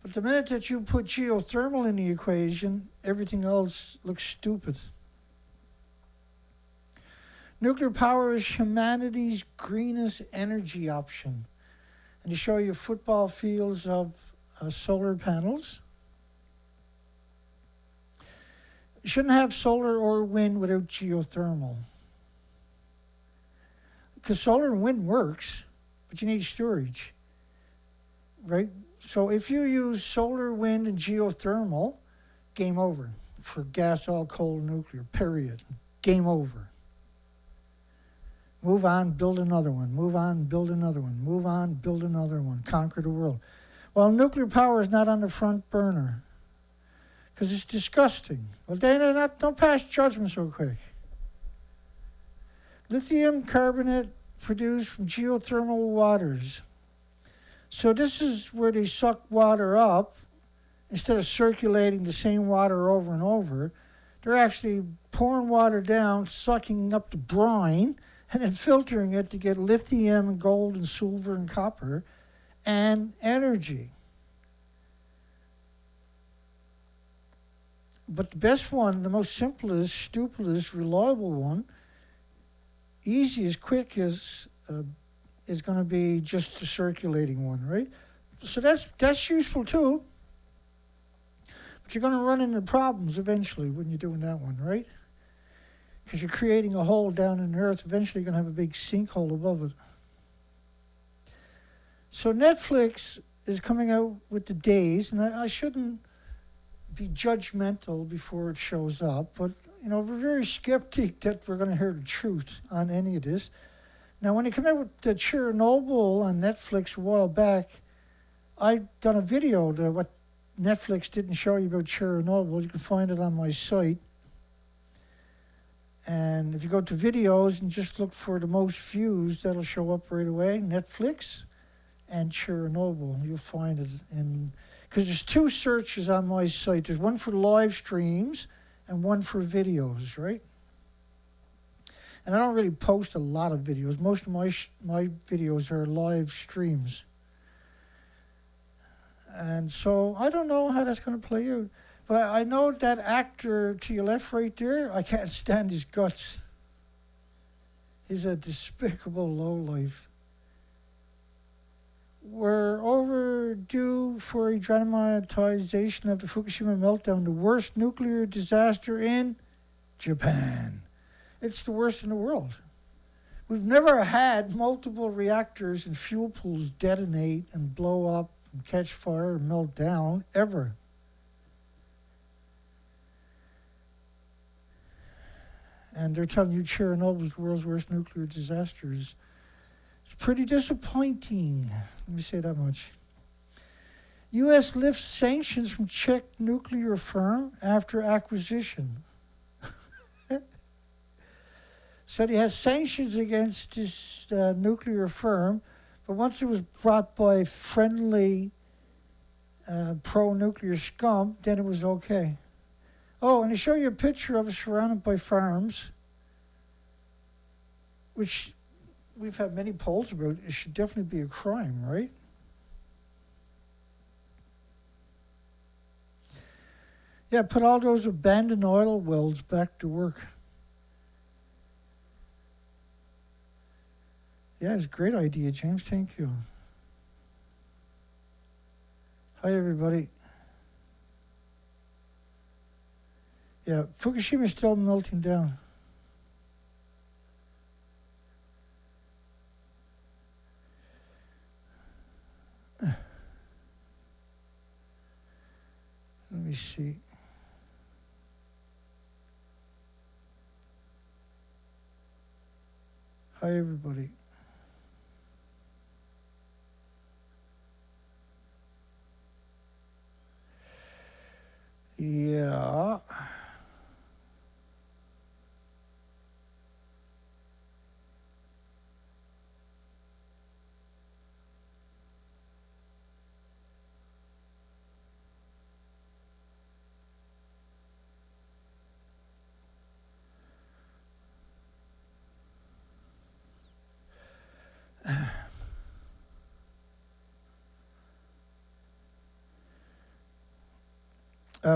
But the minute that you put geothermal in the equation, everything else looks stupid. Nuclear power is humanity's greenest energy option. And to show you football fields of solar panels. You shouldn't have solar or wind without geothermal. Because solar and wind works, but you need storage, right? So if you use solar, wind, and geothermal, game over for gas, oil, coal, nuclear, period. Game over. Move on, build another one. Move on, build another one. Move on, build another one. Conquer the world. Well, nuclear power is not on the front burner because it's disgusting. Well, Dana, don't pass judgment so quick. Lithium carbonate produced from geothermal waters. So this is where they suck water up. Instead of circulating the same water over and over, they're actually pouring water down, sucking up the brine, and then filtering it to get lithium and gold and silver and copper and energy. But the best one, the most simplest, stupidest, reliable one, easiest, quickest, is going to be just the circulating one, right? So that's useful too. But you're going to run into problems eventually when you're doing that one, right? Because you're creating a hole down in the earth. Eventually you're going to have a big sinkhole above it. So Netflix is coming out with the days, and I shouldn't be judgmental before it shows up, but we're very skeptic that we're going to hear the truth on any of this. Now, when they come out with the Chernobyl on Netflix a while back, I done a video to what Netflix didn't show you about Chernobyl. You can find it on my site. And if you go to videos and just look for the most views, that'll show up right away. Netflix and Chernobyl, you'll find it. Because there's 2 searches on my site. There's one for live streams and one for videos, right? And I don't really post a lot of videos. Most of my videos are live streams. And so I don't know how that's going to play out. But I know that actor to your left right there, I can't stand his guts. He's a despicable lowlife. We're overdue for a dramatization of the Fukushima meltdown, the worst nuclear disaster in Japan. It's the worst in the world. We've never had multiple reactors and fuel pools detonate and blow up and catch fire and melt down, ever. And they're telling you Chernobyl is the world's worst nuclear disaster. It's pretty disappointing. Let me say that much. U.S. lifts sanctions from Czech nuclear firm after acquisition. Said he has sanctions against this nuclear firm, but once it was brought by friendly pro-nuclear scum, then it was okay. Oh, and they show you a picture of it surrounded by farms, which we've had many polls about. It should definitely be a crime, right? Yeah, put all those abandoned oil wells back to work. Yeah, it's a great idea, James. Thank you. Hi, everybody. Yeah, Fukushima is still melting down. Let me see. Hi, everybody. Yeah.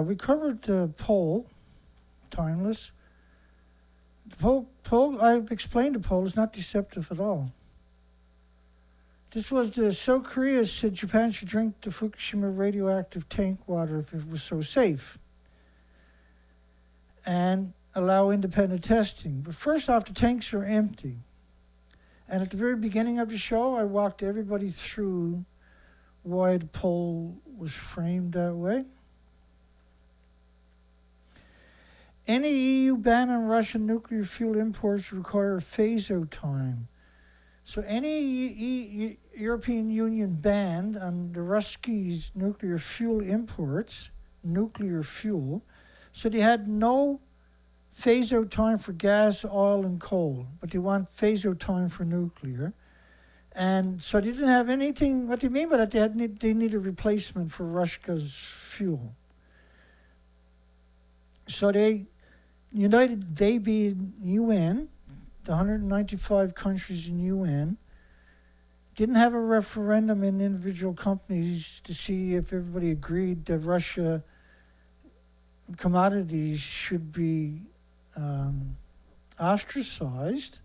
We covered the poll, timeless. The poll, I've explained the poll, is not deceptive at all. This was the South Korea said Japan should drink the Fukushima radioactive tank water if it was so safe and allow independent testing. But first off, the tanks are empty. And at the very beginning of the show, I walked everybody through why the poll was framed that way. Any EU ban on Russian nuclear fuel imports require a phase-out time. So any European Union ban on the Ruskies' nuclear fuel imports, nuclear fuel, so they had no phase-out time for gas, oil, and coal, but they want phase-out time for nuclear. And so they didn't have anything. What do you mean by that? They need a replacement for Russia's fuel. So they being UN, the 195 countries in UN, didn't have a referendum in individual companies to see if everybody agreed that Russia commodities should be ostracized,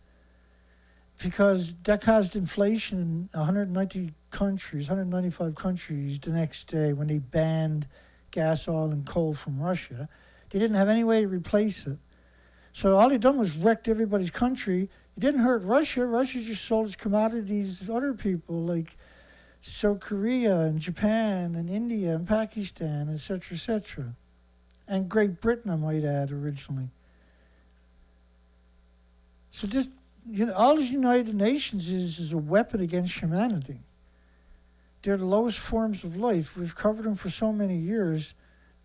because that caused inflation in 195 countries the next day when they banned gas, oil, and coal from Russia. They didn't have any way to replace it. So all they done was wrecked everybody's country. It didn't hurt Russia. Russia just sold its commodities to other people like South Korea and Japan and India and Pakistan, etc., etc. And Great Britain, I might add, originally. So this, all the United Nations is a weapon against humanity. They're the lowest forms of life. We've covered them for so many years,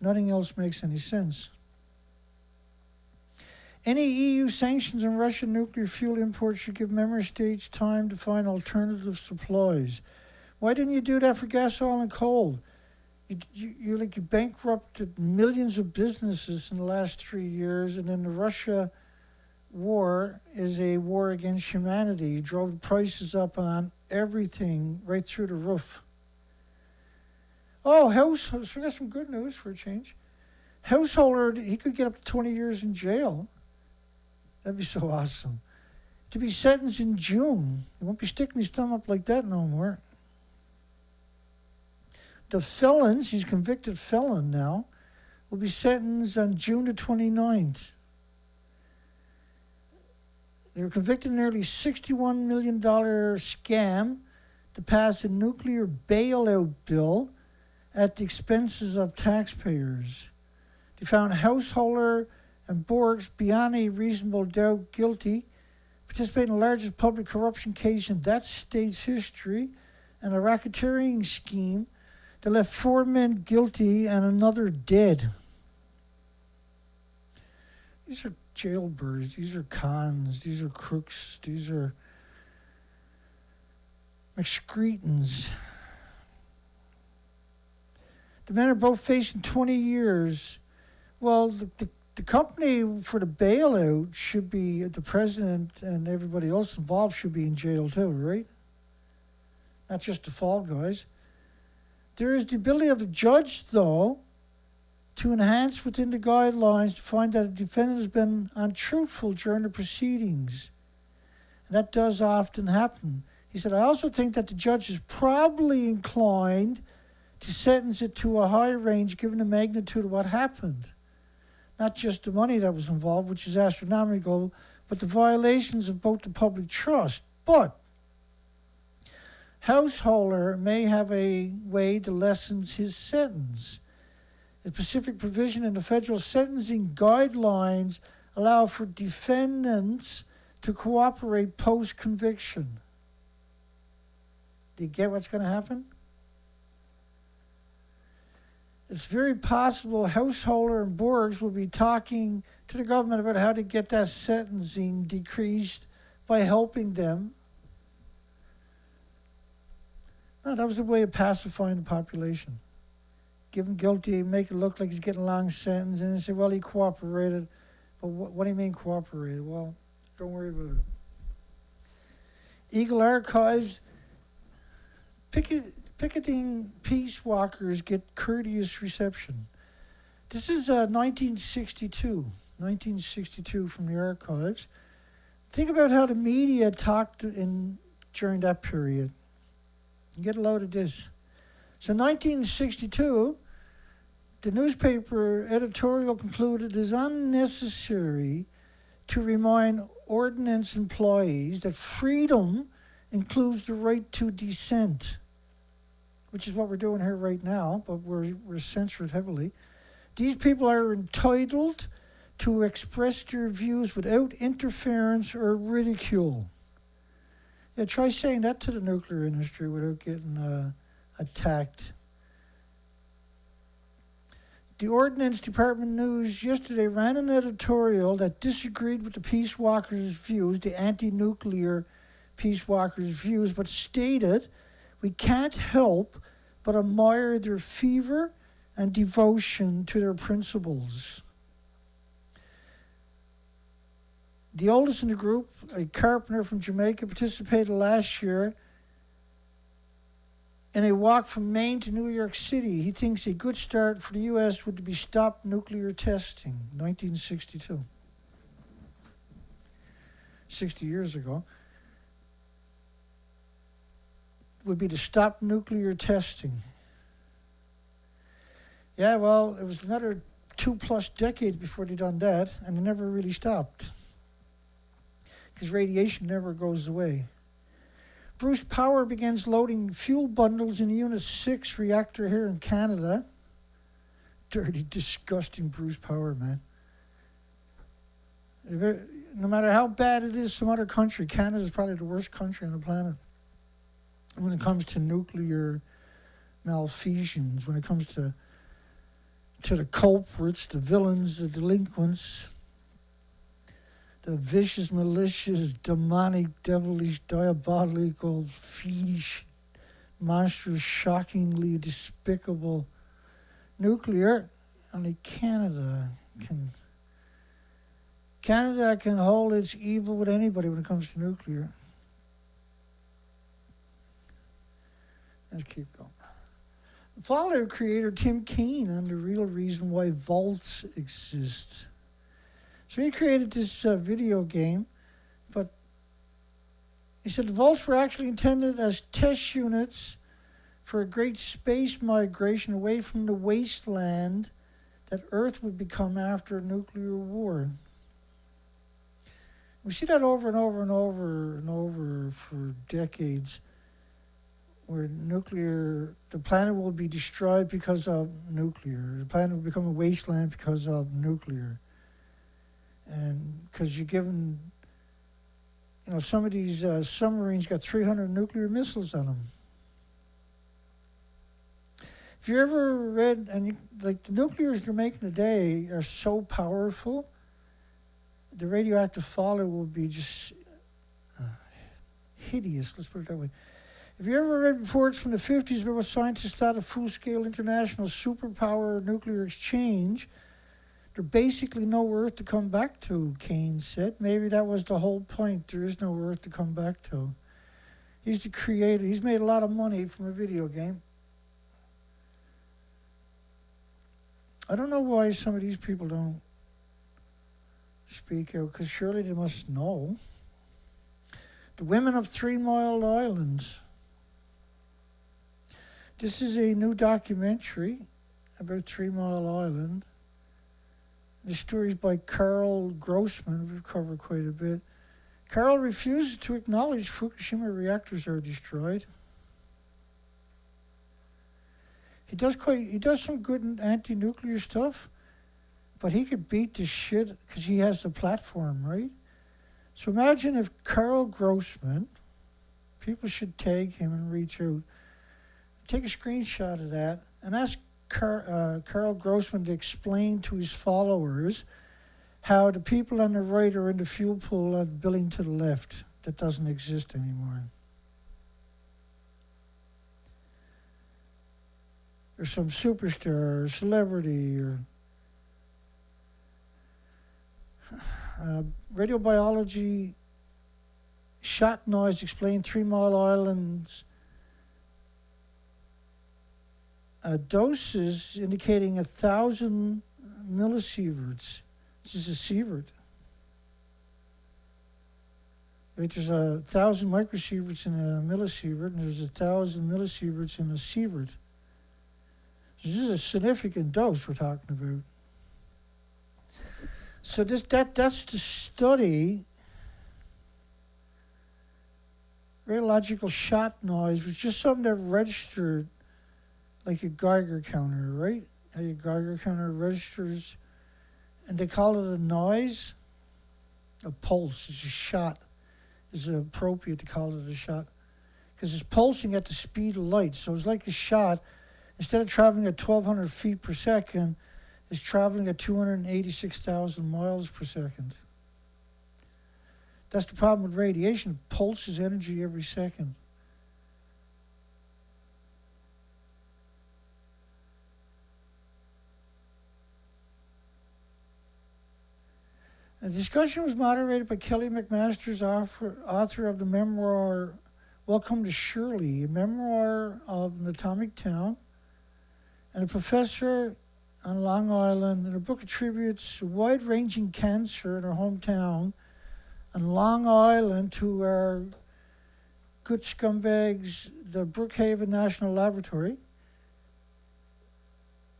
nothing else makes any sense. Any EU sanctions on Russian nuclear fuel imports should give member states time to find alternative supplies. Why didn't you do that for gas, oil, and coal? You bankrupted millions of businesses in the last 3 years, and then the Russia war is a war against humanity. You drove the prices up on everything right through the roof. Oh, so we got some good news for a change. Householder, he could get up to 20 years in jail. That'd be so awesome. To be sentenced in June. He won't be sticking his thumb up like that no more. The felons, he's a convicted felon now, will be sentenced on June the 29th. They were convicted of nearly $61 million scam to pass a nuclear bailout bill at the expenses of taxpayers. They found Householder and Borgs beyond a reasonable doubt guilty, participating in the largest public corruption case in that state's history, and a racketeering scheme that left 4 men guilty and another dead. These are jailbirds, these are cons, these are crooks, these are excretins. The men are both facing 20 years. Well, the company for the bailout should be, the president and everybody else involved should be in jail too, right? Not just the fall guys. There is the ability of the judge, though, to enhance within the guidelines to find that a defendant has been untruthful during the proceedings. And that does often happen. He said, I also think that the judge is probably inclined to sentence it to a high range given the magnitude of what happened. Not just the money that was involved, which is astronomical, but the violations of both the public trust. But Householder may have a way to lessen his sentence. The specific provision in the federal sentencing guidelines allow for defendants to cooperate post-conviction. Do you get what's going to happen? It's very possible Householder and Borgs will be talking to the government about how to get that sentencing decreased by helping them. No, that was a way of pacifying the population. Give him guilty, make it look like he's getting a long sentence, and they say, well, he cooperated. But what do you mean cooperated? Well, don't worry about it. Eagle Archives, picketing peace walkers get courteous reception. This is 1962 from the archives. Think about how the media talked during that period. Get a load of this. So 1962, the newspaper editorial concluded it is unnecessary to remind ordnance employees that freedom includes the right to dissent, which is what we're doing here right now, but we're censored heavily. These people are entitled to express their views without interference or ridicule. Yeah, try saying that to the nuclear industry without getting attacked. The Ordnance Department News yesterday ran an editorial that disagreed with the peace walkers' views, the anti-nuclear peace walkers' views, but stated, we can't help but admire their fervor and devotion to their principles. The oldest in the group, a carpenter from Jamaica, participated last year in a walk from Maine to New York City. He thinks a good start for the U.S. would be stop nuclear testing, 1962. 60 years ago. Would be to stop nuclear testing. Yeah, well, it was another 2+ decades before they done that, and it never really stopped. Because radiation never goes away. Bruce Power begins loading fuel bundles in Unit 6 reactor here in Canada. Dirty, disgusting Bruce Power, man. No matter how bad it is, some other country, Canada is probably the worst country on the planet when it comes to nuclear malfeasance, when it comes to the culprits, the villains, the delinquents, the vicious, malicious, demonic, devilish, diabolical, fiendish, monstrous, shockingly despicable nuclear. Only Canada can hold its evil with anybody when it comes to nuclear. Let's keep going. Fallout creator Tim Keane on the real reason why vaults exist. So he created this video game, but he said the vaults were actually intended as test units for a great space migration away from the wasteland that Earth would become after a nuclear war. We see that over and over and over and over for decades, where the planet will be destroyed because of nuclear. The planet will become a wasteland because of nuclear. And because you're given, some of these submarines got 300 nuclear missiles on them. If you ever read, the nuclears they're making today are so powerful, the radioactive fallout will be just hideous, let's put it that way. Have you ever read reports from the 50s about what scientists thought a full-scale international superpower nuclear exchange? There's basically no Earth to come back to, Keynes said. Maybe that was the whole point. There is no Earth to come back to. He's the creator. He's made a lot of money from a video game. I don't know why some of these people don't speak out, because surely they must know. The Women of 3 Mile Island. This is a new documentary about 3 Mile Island. The story's by Carl Grossman. We've covered quite a bit. Carl refuses to acknowledge Fukushima reactors are destroyed. He does some good anti-nuclear stuff, but he could beat the shit because he has the platform, right? So imagine if Carl Grossman, people should tag him and reach out, take a screenshot of that, and ask Carl Grossman to explain to his followers how the people on the right are in the fuel pool and billing to the left that doesn't exist anymore. Or some superstar or celebrity or radiobiology shot noise explained 3 Mile Island's doses indicating 1,000 millisieverts. This is a sievert. Right, there's 1,000 microsieverts in a millisievert, and there's 1,000 millisieverts in a sievert. This is a significant dose we're talking about. So that's the study. Radiological shot noise was just something that registered like a Geiger counter, right? How your Geiger counter registers, and they call it a noise. A pulse is a shot. Is appropriate to call it a shot because it's pulsing at the speed of light. So it's like a shot. Instead of traveling at 1,200 feet per second, it's traveling at 286,000 miles per second. That's the problem with radiation. It pulses energy every second. The discussion was moderated by Kelly McMaster's author of the memoir Welcome to Shirley, a memoir of an atomic town, and a professor on Long Island. And her book attributes wide-ranging cancer in her hometown on Long Island to our good scumbags, the Brookhaven National Laboratory,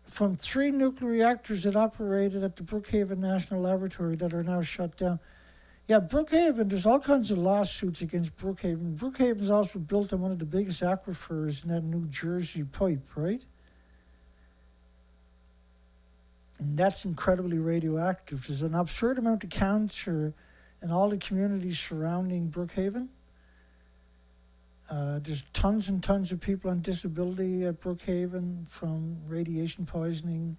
from 3 nuclear reactors that operated at the Brookhaven National Laboratory that are now shut down. Yeah, Brookhaven, there's all kinds of lawsuits against Brookhaven. Brookhaven's also built on one of the biggest aquifers in that New Jersey pipe, right? And that's incredibly radioactive. There's an absurd amount of cancer in all the communities surrounding Brookhaven. There's tons and tons of people on disability at Brookhaven from radiation poisoning.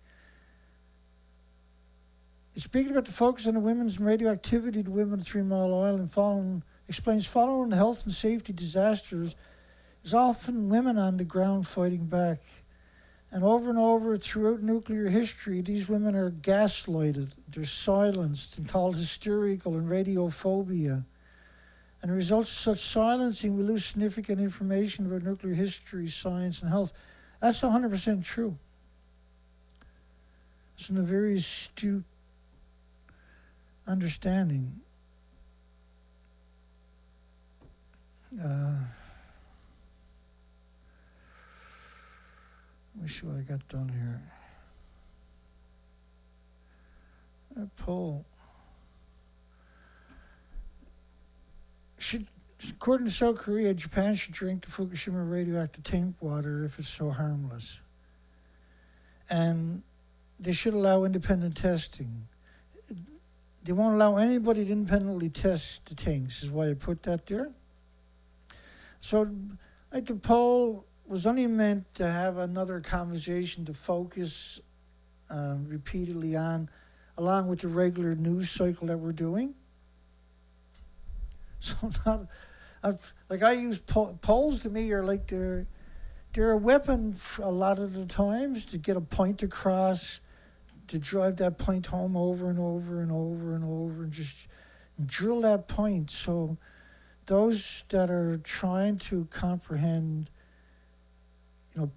Speaking about the focus on the women's and radioactivity to women at 3 Mile Island, explains following health and safety disasters is often women on the ground fighting back. And over throughout nuclear history, these women are gaslighted, they're silenced and called hysterical and radiophobia. And the results of such silencing, we lose significant information about nuclear history, science, and health. That's 100% true. It's a very astute understanding. Let me see what I got done here. That poll. According to South Korea, Japan should drink the Fukushima radioactive tank water if it's so harmless. And they should allow independent testing. They won't allow anybody to independently test the tanks, is why I put that there. So the poll was only meant to have another conversation to focus repeatedly on, along with the regular news cycle that we're doing. So I use polls. To me are like they're a weapon a lot of the times to get a point across, to drive that point home over and over and over and over, and just drill that point. So those that are trying to comprehend,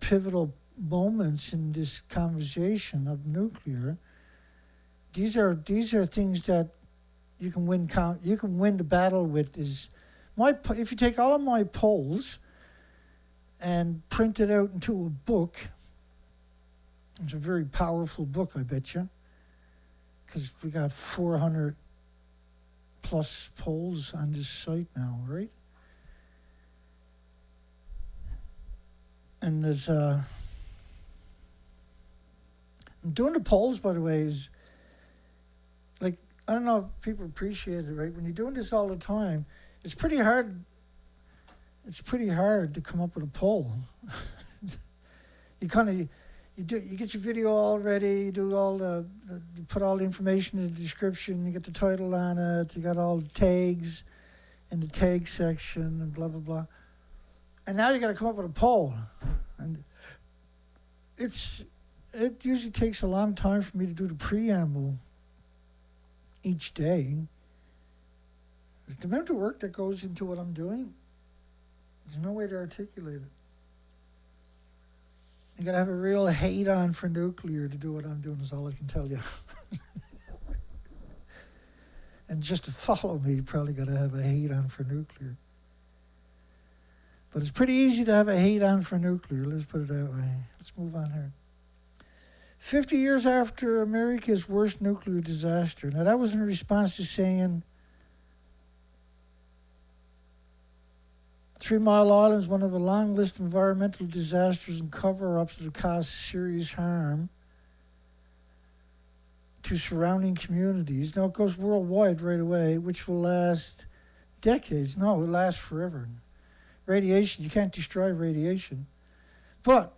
pivotal moments in this conversation of nuclear, these are things that you can win. You can win the battle with. If you take all of my polls and print it out into a book, it's a very powerful book, I bet you, because we got 400 plus polls on this site now, right? And there's And doing the polls, by the way, is like, I don't know if people appreciate it, right? When you're doing this all the time, it's pretty hard. It's pretty hard to come up with a poll. You kind of, you get your video all ready, you do all you put all the information in the description, you get the title on it, you got all the tags in the tag section and blah, blah, blah. And now you got to come up with a poll. And it usually takes a long time for me to do the preamble each day. The amount of work that goes into what I'm doing, there's no way to articulate it. You gotta have a real hate on for nuclear to do what I'm doing, is all I can tell you. And just to follow me, you probably gotta have a hate on for nuclear. But it's pretty easy to have a hate on for nuclear, let's put it that way. Let's move on here. 50 years after America's worst nuclear disaster. Now that was in response to saying 3 Mile Island is one of a long list of environmental disasters and cover-ups that have caused serious harm to surrounding communities. Now it goes worldwide right away, which will last decades. No, it will last forever. Radiation, you can't destroy radiation. But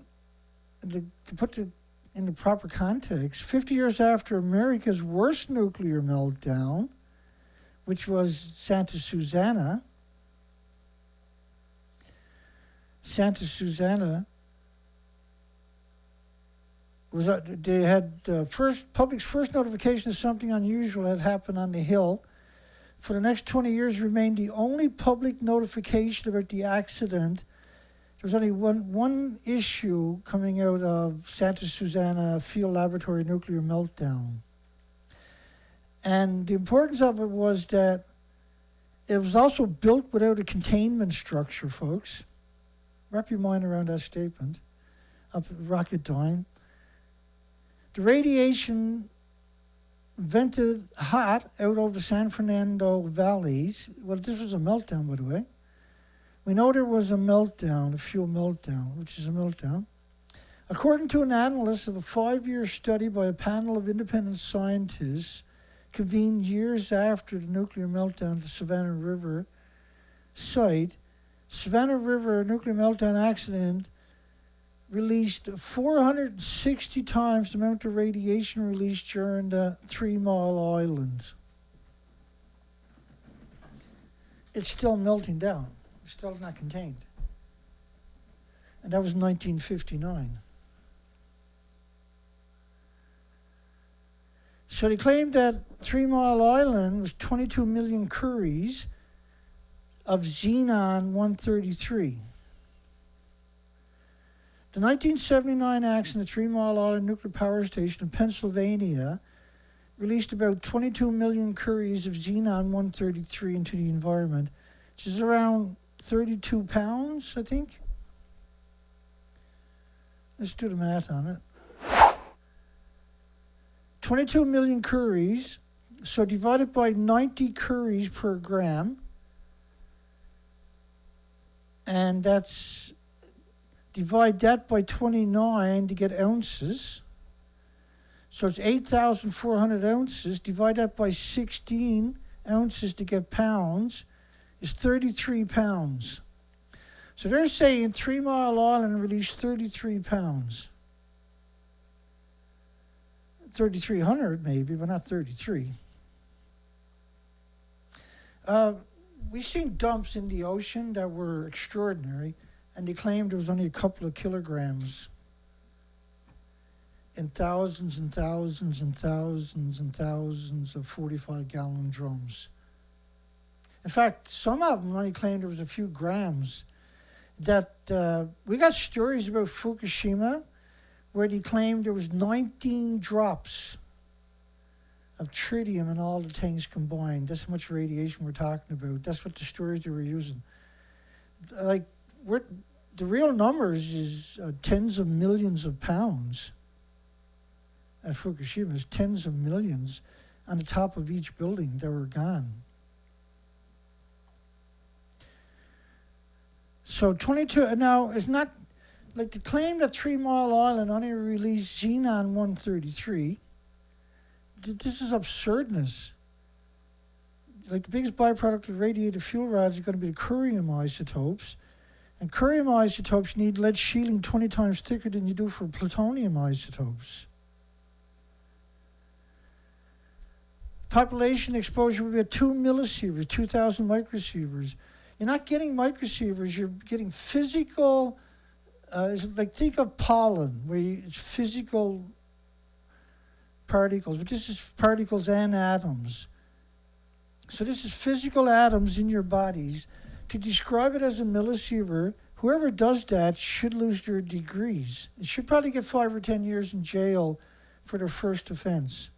to put it in the proper context, 50 years after America's worst nuclear meltdown, which was Santa Susana was they had public's first notification of something unusual had happened on the hill. For the next 20 years, remained the only public notification about the accident. There was only one issue coming out of Santa Susana Field Laboratory nuclear meltdown. And the importance of it was that it was also built without a containment structure, folks. Wrap your mind around that statement. Up at Rocketdyne. The radiation vented hot out over the San Fernando valleys. Well, this was a meltdown, by the way. We know there was a meltdown, a fuel meltdown, which is a meltdown. According to an analyst of a 5-year study by a panel of independent scientists convened years after the nuclear meltdown at the Savannah River site, Savannah River nuclear meltdown accident released 460 times the amount of radiation released during the 3 Mile Island. It's still melting down. It's still not contained. And that was 1959. So they claimed that 3 Mile Island was 22 million curies of xenon-133. The 1979 accident at 3 Mile Island Nuclear Power Station in Pennsylvania released about 22 million curies of xenon-133 into the environment, which is around 32 pounds, I think. Let's do the math on it. 22 million curies, so divided by 90 curies per gram, and that's, divide that by 29 to get ounces. So it's 8,400 ounces. Divide that by 16 ounces to get pounds. Is 33 pounds. So they're saying 3 Mile Island released 33 pounds. 3,300 maybe, but not 33. We've seen dumps in the ocean that were extraordinary, and they claimed there was only a couple of kilograms in thousands and thousands and thousands and thousands of 45-gallon drums. In fact, some of them only claimed there was a few grams. That we got stories about Fukushima where they claimed there was 19 drops of tritium in all the tanks combined. That's how much radiation we're talking about. That's what the stories they were using. Like, the real numbers is tens of millions of pounds at Fukushima. It's tens of millions on the top of each building that were gone. So 22, now it's not, like the claim that 3 Mile Island only released xenon-133, this is absurdness. Like the biggest byproduct of radiated fuel rods is going to be the curium isotopes. And curium isotopes need lead shielding 20 times thicker than you do for plutonium isotopes. Population exposure will be at 2 millisieverts, 2,000 microsieverts. You're not getting microsieverts, you're getting physical, it's like think of pollen, where it's physical particles, but this is particles and atoms. So this is physical atoms in your bodies. To describe it as a millisievert, whoever does that should lose their degrees. It should probably get 5 or 10 years in jail for their first offense.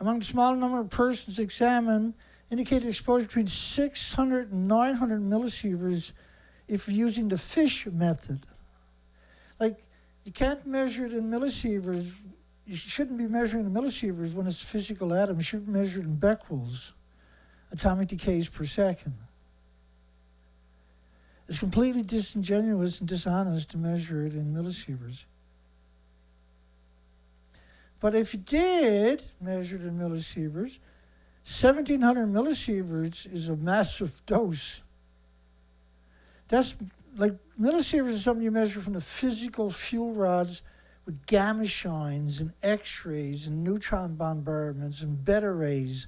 Among the small number of persons examined, indicated exposure between 600 and 900 millisieverts if you're using the fish method. Like, you can't measure it in millisieverts. You shouldn't be measuring the millisieverts when it's physical atoms. You should measure it in becquerels, atomic decays per second. It's completely disingenuous and dishonest to measure it in millisieverts. But if you did measure it in millisieverts, 1,700 millisieverts is a massive dose. That's like millisieverts is something you measure from the physical fuel rods with gamma shines and X-rays and neutron bombardments and beta rays,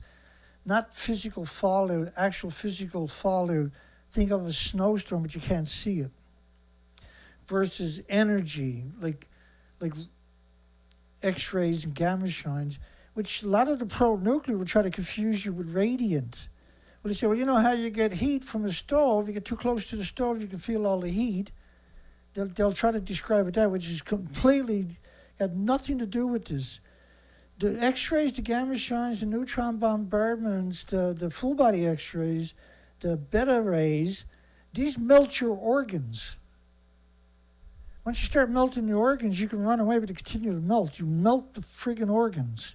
not physical fallout, actual physical fallout. Think of a snowstorm, but you can't see it. Versus energy, like X-rays and gamma shines, which a lot of the pro-nuclear will try to confuse you with radiant. Well, they say, well, you know how you get heat from a stove? You get too close to the stove, you can feel all the heat. They'll try to describe it that, which is completely got nothing to do with this. The X-rays, the gamma shines, the neutron bombardments, the full-body X-rays, the beta rays, these melt your organs. Once you start melting the organs, you can run away, but they continue to melt. You melt the friggin' organs.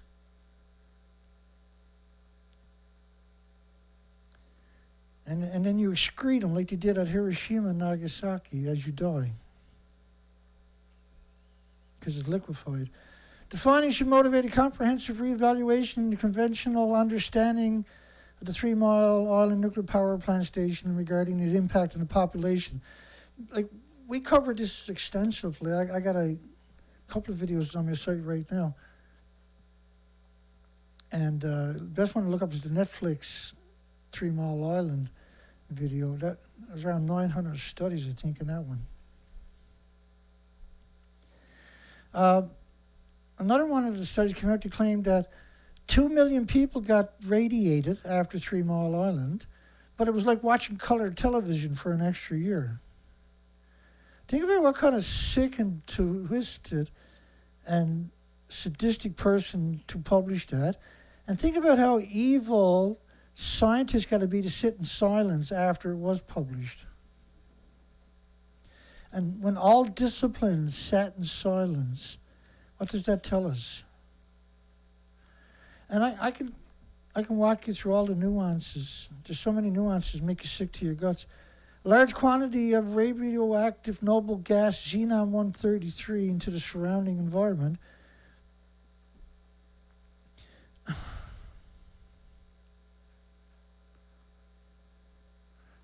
And then you excrete them like they did at Hiroshima and Nagasaki as you die. Because it's liquefied. The findings should motivate a comprehensive reevaluation in the conventional understanding of the 3 Mile Island nuclear power plant station regarding its impact on the population. Like, we covered this extensively. I got a couple of videos on my site right now. And the best one to look up is the Netflix 3 Mile Island video. That was around 900 studies, I think, in that one. Another one of the studies came out to claim that 2 million people got radiated after 3 Mile Island, but it was like watching color television for an extra year. Think about what kind of sick and twisted and sadistic person to publish that. And think about how evil scientists got to be to sit in silence after it was published. And when all disciplines sat in silence, what does that tell us? And I can walk you through all the nuances. There's so many nuances make you sick to your guts. A large quantity of radioactive noble gas xenon-133 into the surrounding environment.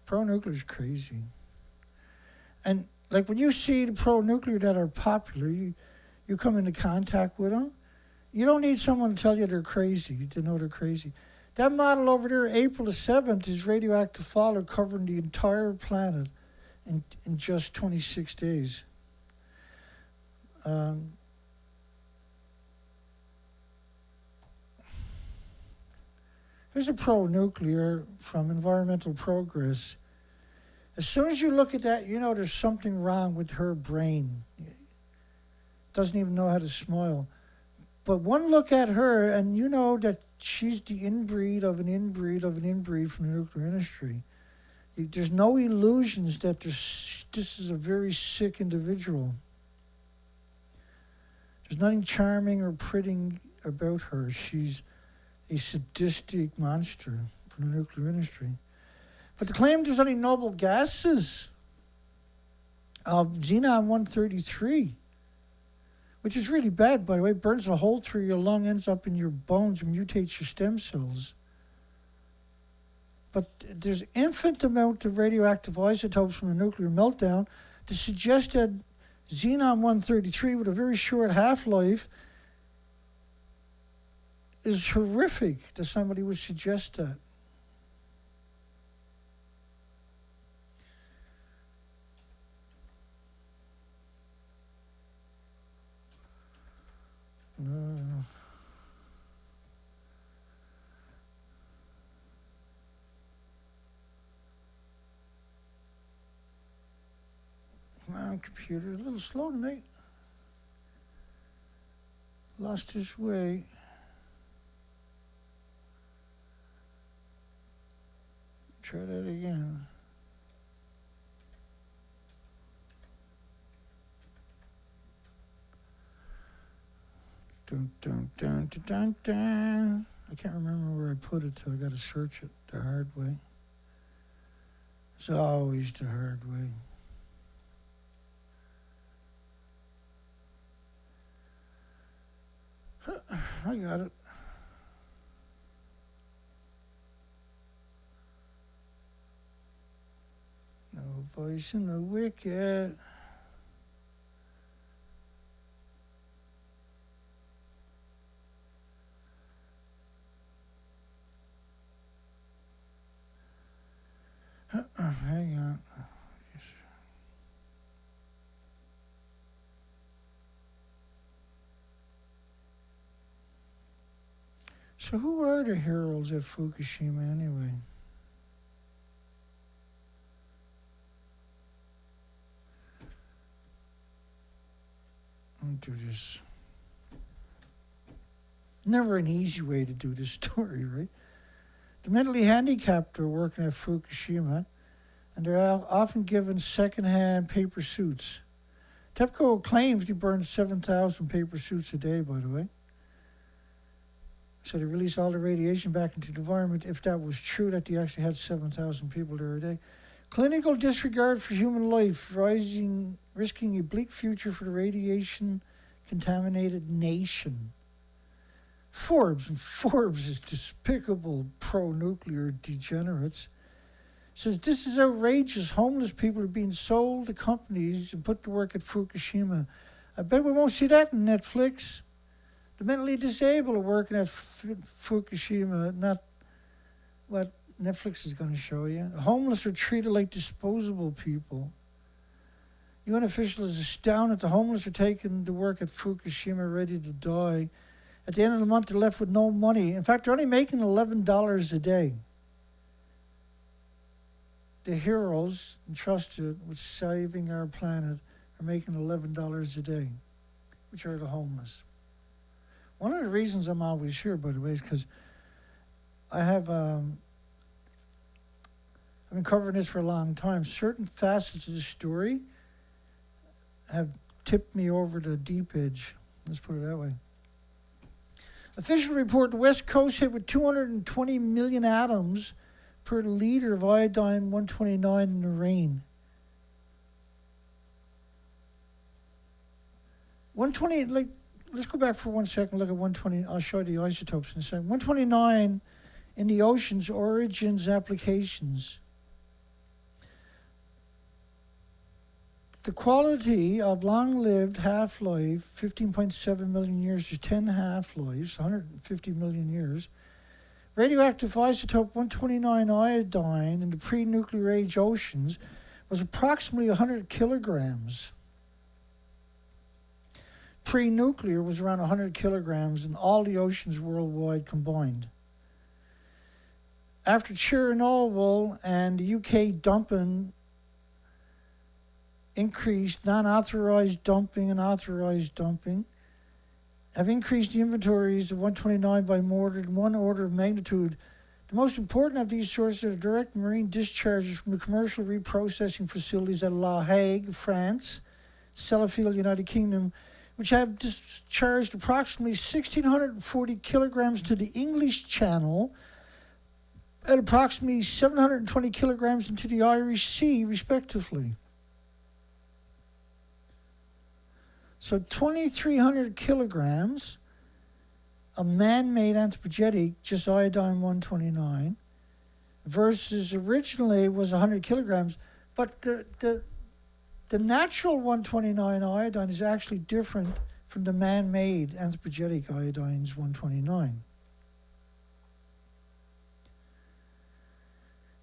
Pro-nuclear is crazy. And like when you see the pro-nuclear that are popular, you come into contact with them, you don't need someone to tell you they're crazy, to know they're crazy. That model over there, April the 7th, is radioactive fallout covering the entire planet in just 26 days. Here's a pro-nuclear from Environmental Progress. As soon as you look at that, you know there's something wrong with her brain. Doesn't even know how to smile. But one look at her, and you know that she's the inbreed of an inbreed of an inbreed from the nuclear industry. There's no illusions that this is a very sick individual. There's nothing charming or pretty about her. She's a sadistic monster from the nuclear industry. But the claim there's only noble gases of xenon-133, which is really bad, by the way. It burns a hole through your lung, ends up in your bones, and mutates your stem cells. But there's infinite amount of radioactive isotopes from a nuclear meltdown to suggest that xenon-133, with a very short half-life, is horrific that somebody would suggest that. Come on, computer, a little slow tonight. Lost his way. Try that again. Dun, dun, dun, dun, dun, dun. I can't remember where I put it, so I got to search it the hard way. It's always the hard way. I got it. No voice in the wicket. Hang on. So who are the heroes at Fukushima anyway? I'll do this. Never an easy way to do this story, right? The mentally handicapped are working at Fukushima, and they're often given second-hand paper suits. TEPCO claims he burns 7,000 paper suits a day, by the way. So they release all the radiation back into the environment. If that was true, that they actually had 7,000 people there a day. Clinical disregard for human life, risking a bleak future for the radiation-contaminated nation. Forbes is despicable pro-nuclear degenerates. Says this is outrageous. Homeless people are being sold to companies and put to work at Fukushima. I bet we won't see that in Netflix. The mentally disabled are working at Fukushima, not what Netflix is going to show you. Homeless are treated like disposable people. UN officials are astounded the homeless are taken to work at Fukushima ready to die. At the end of the month, they're left with no money. In fact, they're only making $11 a day. The heroes entrusted with saving our planet are making $11 a day, which are the homeless. One of the reasons I'm always here, by the way, is because I have I've been covering this for a long time. Certain facets of the story have tipped me over the deep edge. Let's put it that way. Official report, the West Coast hit with 220 million atoms per liter of iodine-129 in the rain. 120, like, let's go back for 1 second, look at 120. I'll show you the isotopes in a second. 129 in the ocean's origins applications. The quality of long-lived half-life, 15.7 million years, there's 10 half-lives, 150 million years. Radioactive isotope 129 iodine in the pre-nuclear age oceans was approximately 100 kilograms. Pre-nuclear was around 100 kilograms in all the oceans worldwide combined. After Chernobyl and the UK dumping increased non-authorized dumping and authorized dumping, have increased the inventories of 129 by more than one order of magnitude. The most important of these sources are direct marine discharges from the commercial reprocessing facilities at La Hague, France, Sellafield, United Kingdom, which have discharged approximately 1,640 kilograms to the English Channel at approximately 720 kilograms into the Irish Sea, respectively. So 2,300 kilograms of man-made anthropogenic, just iodine-129, versus originally was 100 kilograms. But the natural 129 iodine is actually different from the man-made anthropogenic iodines 129.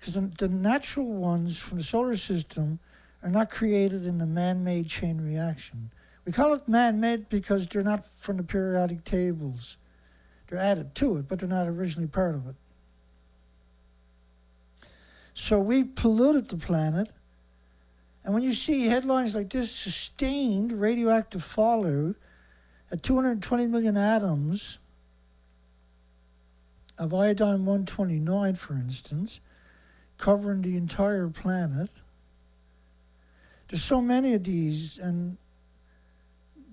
Because the natural ones from the solar system are not created in the man-made chain reaction. We call it man-made because they're not from the periodic tables. They're added to it, but they're not originally part of it. So we polluted the planet. And when you see headlines like this, sustained radioactive fallout at 220 million atoms of iodine-129, for instance, covering the entire planet. There's so many of these, and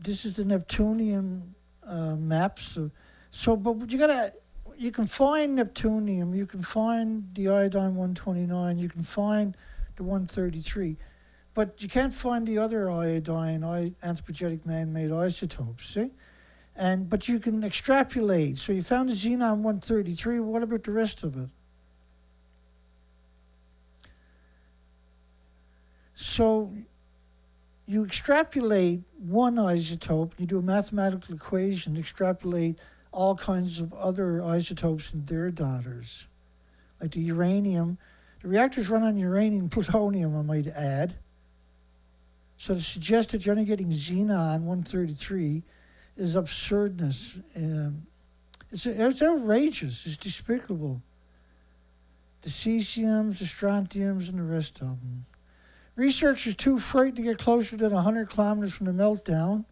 this is the Neptunian maps. But you can find Neptunium, you can find the iodine-129, you can find the 133, but you can't find the other iodine, anthropogenic man-made isotopes, see? But you can extrapolate. So you found the xenon-133, what about the rest of it? So you extrapolate one isotope, you do a mathematical equation, extrapolate all kinds of other isotopes and their daughters. Like the uranium, the reactors run on uranium and plutonium, I might add. So to suggest that you're only getting xenon-133 is absurdness. It's outrageous, it's despicable. The cesiums, the strontiums, and the rest of them. Researchers too frightened to get closer than 100 kilometers from the meltdown.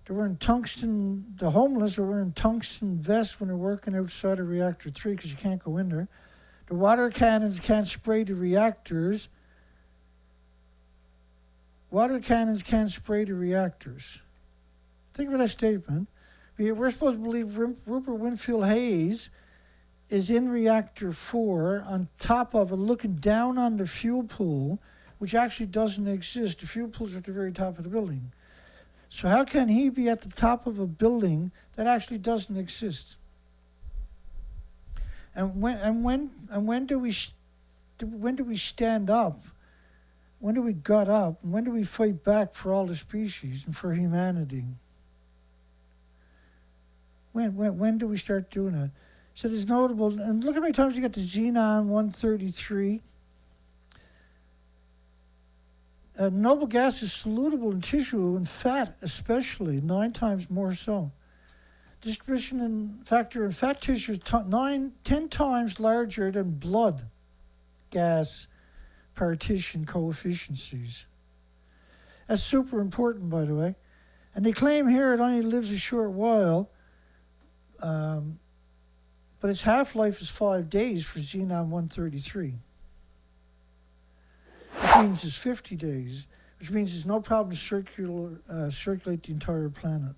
They're wearing tungsten, the homeless are wearing tungsten vests when they're working outside of reactor 3 because you can't go in there. The water cannons can't spray the reactors. Water cannons can't spray the reactors. Think of that statement. We're supposed to believe Rupert Winfield Hayes is in reactor 4 on top of it, looking down on the fuel pool, which actually doesn't exist. The fuel pools are at the very top of the building. So how can he be at the top of a building that actually doesn't exist? And when do we stand up? When do we gut up? And when do we fight back for all the species and for humanity? When do we start doing it? So it's notable. And look how many times you got the xenon-133. Noble gas is solutable in tissue and fat, especially 9 times more so. Distribution factor in fat tissue is 10 times larger than blood gas partition coefficiencies. That's super important, by the way. And they claim here it only lives a short while, but its half-life is 5 days for xenon-133. Which means it's 50 days, which means there's no problem to circulate the entire planet.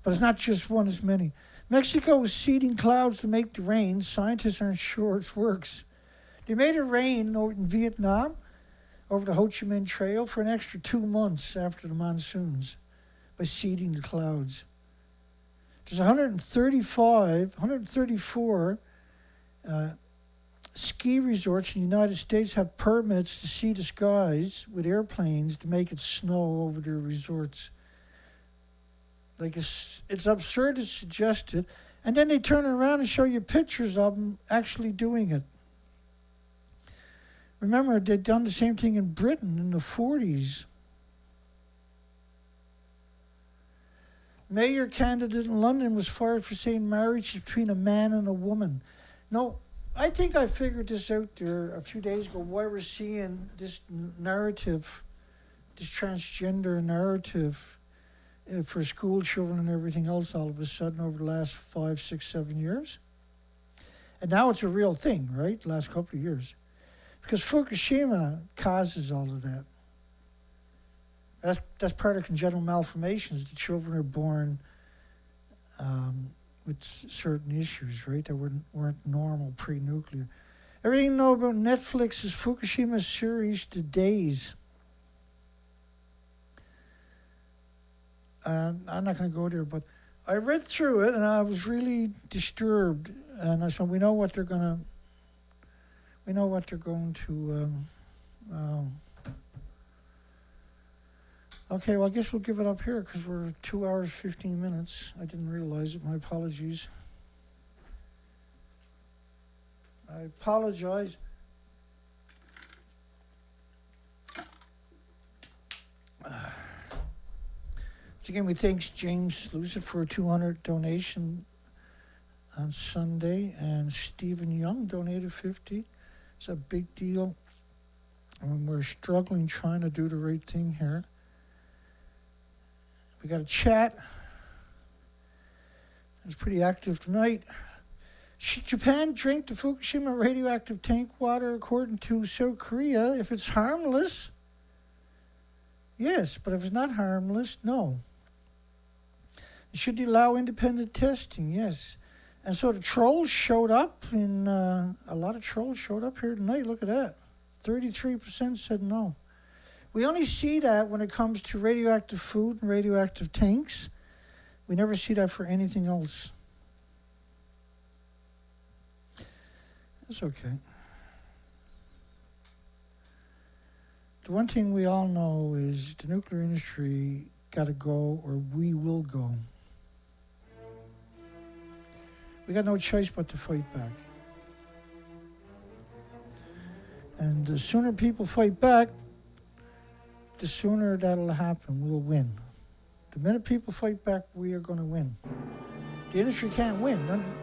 But it's not just one, it's many. Mexico is seeding clouds to make the rain. Scientists aren't sure it works. They made it rain in Vietnam over the Ho Chi Minh Trail for an extra 2 months after the monsoons by seeding the clouds. There's 134 ski resorts in the United States have permits to see the skies with airplanes to make it snow over their resorts. Like it's absurd to suggest it. And then they turn around and show you pictures of them actually doing it. Remember, they'd done the same thing in Britain in the 40s. Mayor candidate in London was fired for saying marriage is between a man and a woman. No, I think I figured this out there a few days ago, why we're seeing this narrative, this transgender narrative for school children and everything else all of a sudden over the last 5, 6, 7 years. And now it's a real thing, right? The last couple of years. Because Fukushima causes all of that. That's part of congenital malformations. The children are born with certain issues, right, that weren't normal pre-nuclear. Everything you know about Netflix's Fukushima series, The Days. I'm not going to go there, but I read through it and I was really disturbed. And I said, we know what they're going to. Okay, well, I guess we'll give it up here because we're 2 hours, 15 minutes. I didn't realize it. My apologies. I apologize. So again, we thank James Lucid for a 200 donation on Sunday, and Stephen Young donated 50. It's a big deal. And we're struggling trying to do the right thing here. We got a chat. It's pretty active tonight. Should Japan drink the Fukushima radioactive tank water according to South Korea if it's harmless? Yes, but if it's not harmless, no. Should they allow independent testing? Yes. And so the trolls showed up a lot of trolls showed up here tonight. Look at that. 33% said no. We only see that when it comes to radioactive food and radioactive tanks. We never see that for anything else. That's okay. The one thing we all know is the nuclear industry got to go or we will go. We got no choice but to fight back. And the sooner people fight back, the sooner that'll happen. We'll win. The minute people fight back, we are going to win. The industry can't win.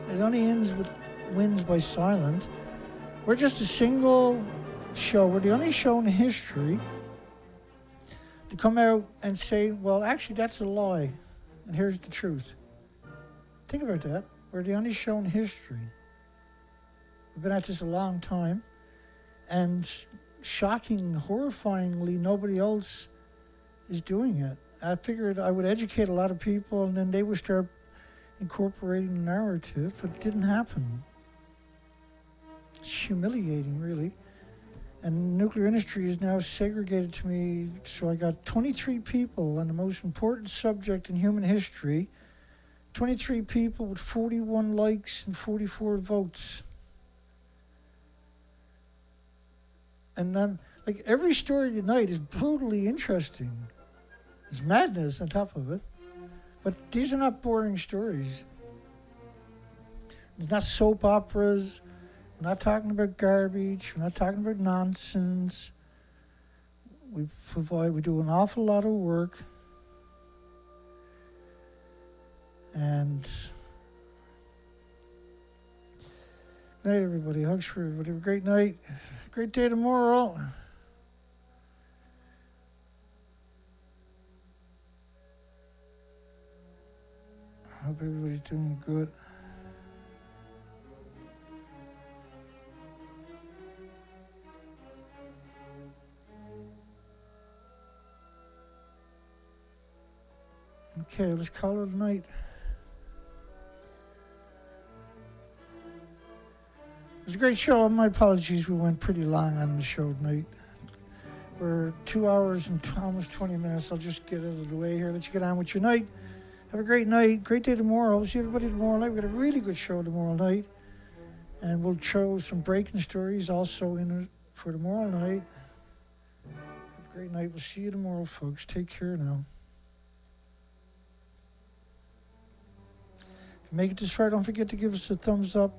It only ends with wins by silence. We're just a single show. We're the only show in history to come out and say, well, actually, that's a lie. And here's the truth. Think about that. We're the only show in history. We've been at this a long time. And shocking, horrifyingly, nobody else is doing it. I figured I would educate a lot of people and then they would start incorporating the narrative, but it didn't happen. It's humiliating, really. And the nuclear industry is now segregated to me, so I got 23 people on the most important subject in human history. 23 people with 41 likes and 44 votes. And then, like, every story tonight is brutally interesting. There's madness on top of it. But these are not boring stories. It's not soap operas. We're not talking about garbage. We're not talking about nonsense. We do an awful lot of work. And good night, everybody. Hugs for everybody. Have a great night. Great day tomorrow. Hope everybody's doing good. Okay, let's call it a night. It was a great show. My apologies, we went pretty long on the show tonight. We're 2 hours and almost 20 minutes. I'll just get out of the way here. Let you get on with your night. Have a great night. Great day tomorrow. We'll see everybody tomorrow night. We've got a really good show tomorrow night. And we'll show some breaking stories also in it for tomorrow night. Have a great night. We'll see you tomorrow, folks. Take care now. If you make it this far, don't forget to give us a thumbs up.